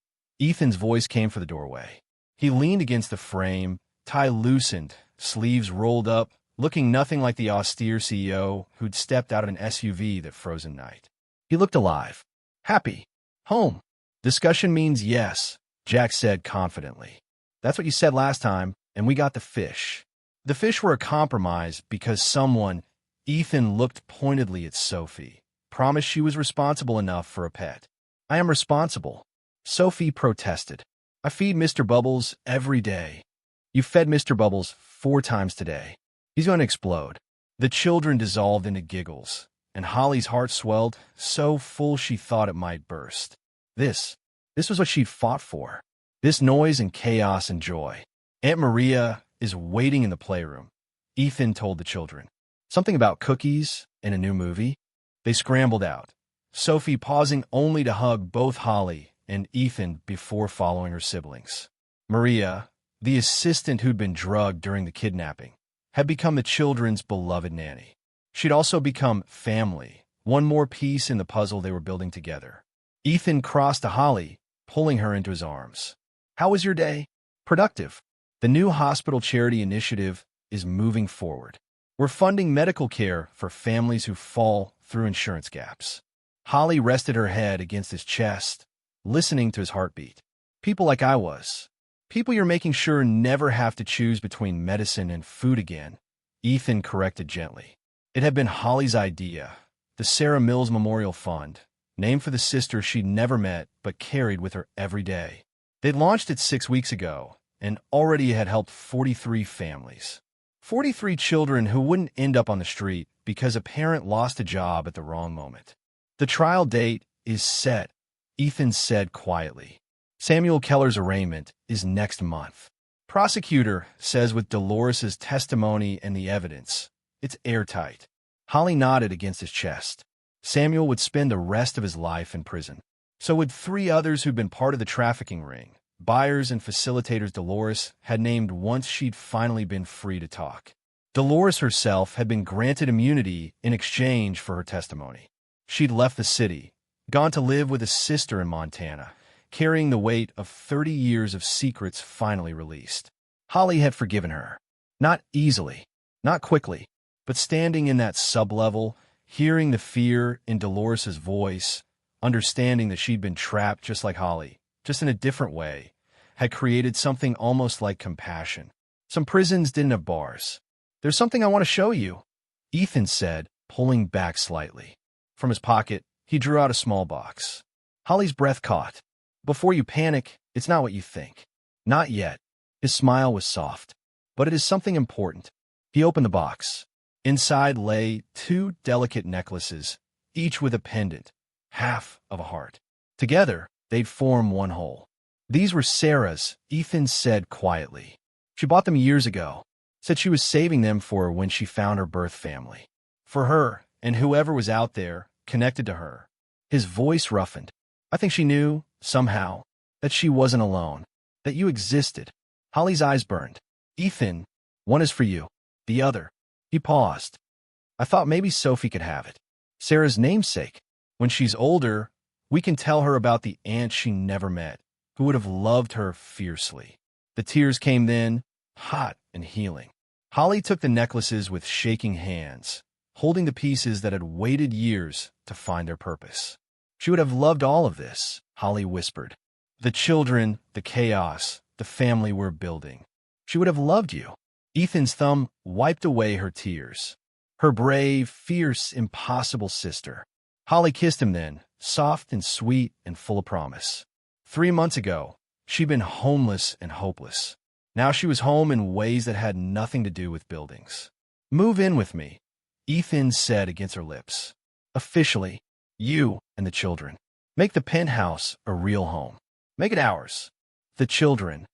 Ethan's voice came from the doorway. He leaned against the frame, tie loosened, sleeves rolled up, looking nothing like the austere CEO who'd stepped out of an SUV that frozen night. He looked alive, happy, home. Discussion means yes, Jack said confidently. That's what you said last time, and we got the fish. The fish were a compromise because someone, Ethan looked pointedly at Sophie, promised she was responsible enough for a pet. I am responsible, Sophie protested. I feed Mr. Bubbles every day. You fed Mr. Bubbles 4 times today. He's going to explode. The children dissolved into giggles, and Holly's heart swelled, so full she thought it might burst. This was what she'd fought for. This noise and chaos and joy. Aunt Maria is waiting in the playroom, Ethan told the children. Something about cookies and a new movie? They scrambled out, Sophie pausing only to hug both Holly and Ethan before following her siblings. Maria, the assistant who'd been drugged during the kidnapping, had become the children's beloved nanny. She'd also become family, one more piece in the puzzle they were building together. Ethan crossed to Holly, pulling her into his arms. How was your day? Productive. The new hospital charity initiative is moving forward. We're funding medical care for families who fall through insurance gaps. Holly rested her head against his chest, listening to his heartbeat. People like I was. People you're making sure never have to choose between medicine and food again, Ethan corrected gently. It had been Holly's idea, the Sarah Mills Memorial Fund, named for the sister she'd never met but carried with her every day. They'd launched it 6 weeks ago, and already had helped 43 families. 43 children who wouldn't end up on the street because a parent lost a job at the wrong moment. The trial date is set, Ethan said quietly. Samuel Keller's arraignment is next month. Prosecutor says with Dolores's testimony and the evidence, it's airtight. Holly nodded against his chest. Samuel would spend the rest of his life in prison. So would 3 others who'd been part of the trafficking ring. Buyers and facilitators Dolores had named once she'd finally been free to talk. Dolores herself had been granted immunity in exchange for her testimony. She'd left the city, gone to live with a sister in Montana, carrying the weight of 30 years of secrets finally released. Holly had forgiven her. Not easily, not quickly, but standing in that sublevel, hearing the fear in Dolores's voice, understanding that she'd been trapped just like Holly, just in a different way, had created something almost like compassion. Some prisons didn't have bars. There's something I want to show you, Ethan said, pulling back slightly. From his pocket, he drew out a small box. Holly's breath caught. Before you panic, it's not what you think. Not yet. His smile was soft. But it is something important. He opened the box. Inside lay 2 delicate necklaces, each with a pendant, half of a heart. Together, they'd form one whole. These were Sarah's, Ethan said quietly. She bought them years ago, said she was saving them for her when she found her birth family. For her, and whoever was out there, connected to her. His voice roughened. I think she knew, somehow, that she wasn't alone, that you existed. Holly's eyes burned. Ethan, one is for you. The other. He paused. I thought maybe Sophie could have it. Sarah's namesake. When she's older, we can tell her about the aunt she never met, who would have loved her fiercely. The tears came then, hot and healing. Holly took the necklaces with shaking hands, holding the pieces that had waited years to find their purpose. She would have loved all of this, Holly whispered. The children, the chaos, the family we're building. She would have loved you. Ethan's thumb wiped away her tears. Her brave, fierce, impossible sister. Holly kissed him then, soft and sweet and full of promise. 3 months ago, she'd been homeless and hopeless. Now she was home in ways that had nothing to do with buildings. Move in with me, Ethan said against her lips. Officially, you and the children. Make the penthouse a real home. Make it ours. The children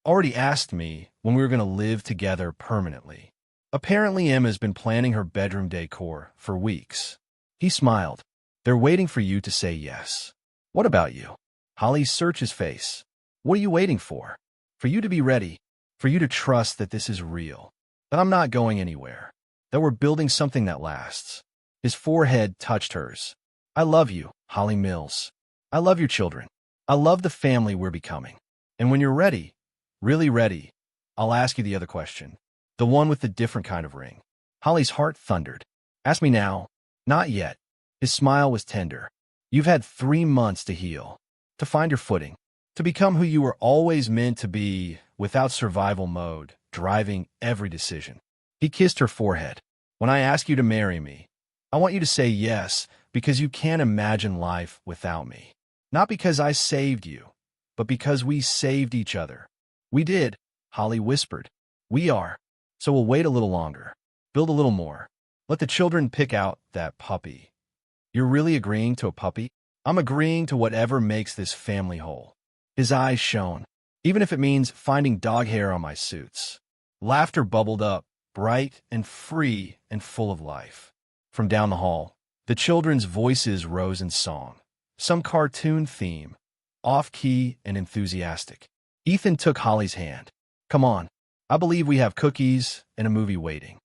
already asked me when we were going to live together permanently. Apparently Emma's been planning her bedroom decor for weeks. He smiled. They're waiting for you to say yes. What about you? Holly searched his face. What are you waiting for? For you to be ready. For you to trust that this is real. That I'm not going anywhere. That we're building something that lasts. His forehead touched hers. I love you, Holly Mills. I love your children. I love the family we're becoming. And when you're ready, really ready, I'll ask you the other question. The one with the different kind of ring. Holly's heart thundered. Ask me now. Not yet. His smile was tender. You've had 3 months to heal. to find your footing, to become who you were always meant to be without survival mode driving every decision. He kissed her forehead. When I ask you to marry me, I want you to say yes because you can't imagine life without me. Not because I saved you, but because we saved each other. We did, Holly whispered. We are. So we'll wait a little longer. Build a little more. Let the children pick out that puppy. You're really agreeing to a puppy? I'm agreeing to whatever makes this family whole. His eyes shone, even if it means finding dog hair on my suits. Laughter bubbled up, bright and free and full of life. From down the hall, the children's voices rose in song. Some cartoon theme, off-key and enthusiastic. Ethan took Holly's hand. Come on, I believe we have cookies and a movie waiting.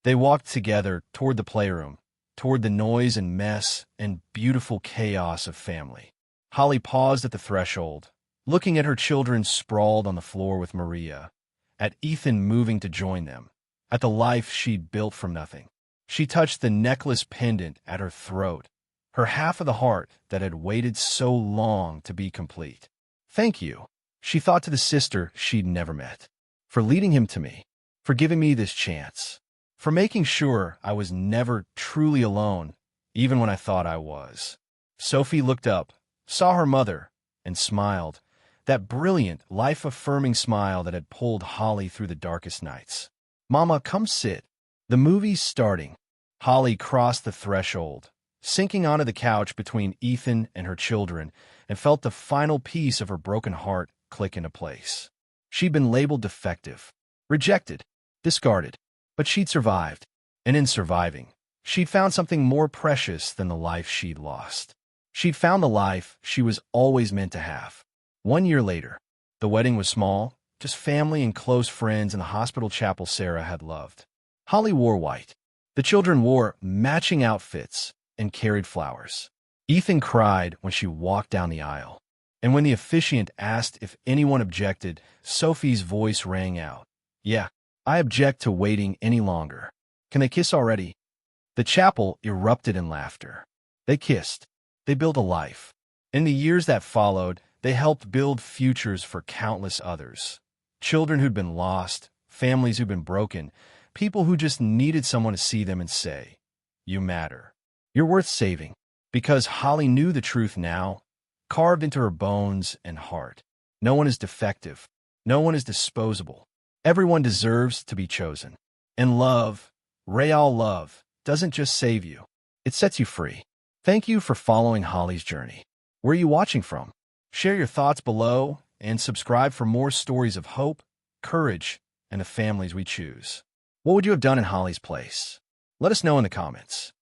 They walked together toward the playroom, toward the noise and mess and beautiful chaos of family. Holly paused at the threshold, looking at her children sprawled on the floor with Maria, at Ethan moving to join them, at the life she'd built from nothing. She touched the necklace pendant at her throat, her half of the heart that had waited so long to be complete. Thank you, she thought to the sister she'd never met, for leading him to me, for giving me this chance, for making sure I was never truly alone, even when I thought I was. Sophie looked up, saw her mother, and smiled, that brilliant, life-affirming smile that had pulled Holly through the darkest nights. Mama, come sit. The movie's starting. Holly crossed the threshold, sinking onto the couch between Ethan and her children, and felt the final piece of her broken heart click into place. She'd been labeled defective, rejected, discarded, but she'd survived, and in surviving, she'd found something more precious than the life she'd lost. She'd found the life she was always meant to have. 1 year later, the wedding was small, just family and close friends in the hospital chapel Sarah had loved. Holly wore white. The children wore matching outfits and carried flowers. Ethan cried when she walked down the aisle. And when the officiant asked if anyone objected, Sophie's voice rang out. Yeah, I object to waiting any longer. Can they kiss already? The chapel erupted in laughter. They kissed. They built a life. In the years that followed, they helped build futures for countless others. Children who'd been lost, families who'd been broken, people who just needed someone to see them and say, you matter. You're worth saving. Because Holly knew the truth now, carved into her bones and heart. No one is defective. No one is disposable. Everyone deserves to be chosen. And love, real love, doesn't just save you. It sets you free. Thank you for following Holly's journey. Where are you watching from? Share your thoughts below and subscribe for more stories of hope, courage, and the families we choose. What would you have done in Holly's place? Let us know in the comments.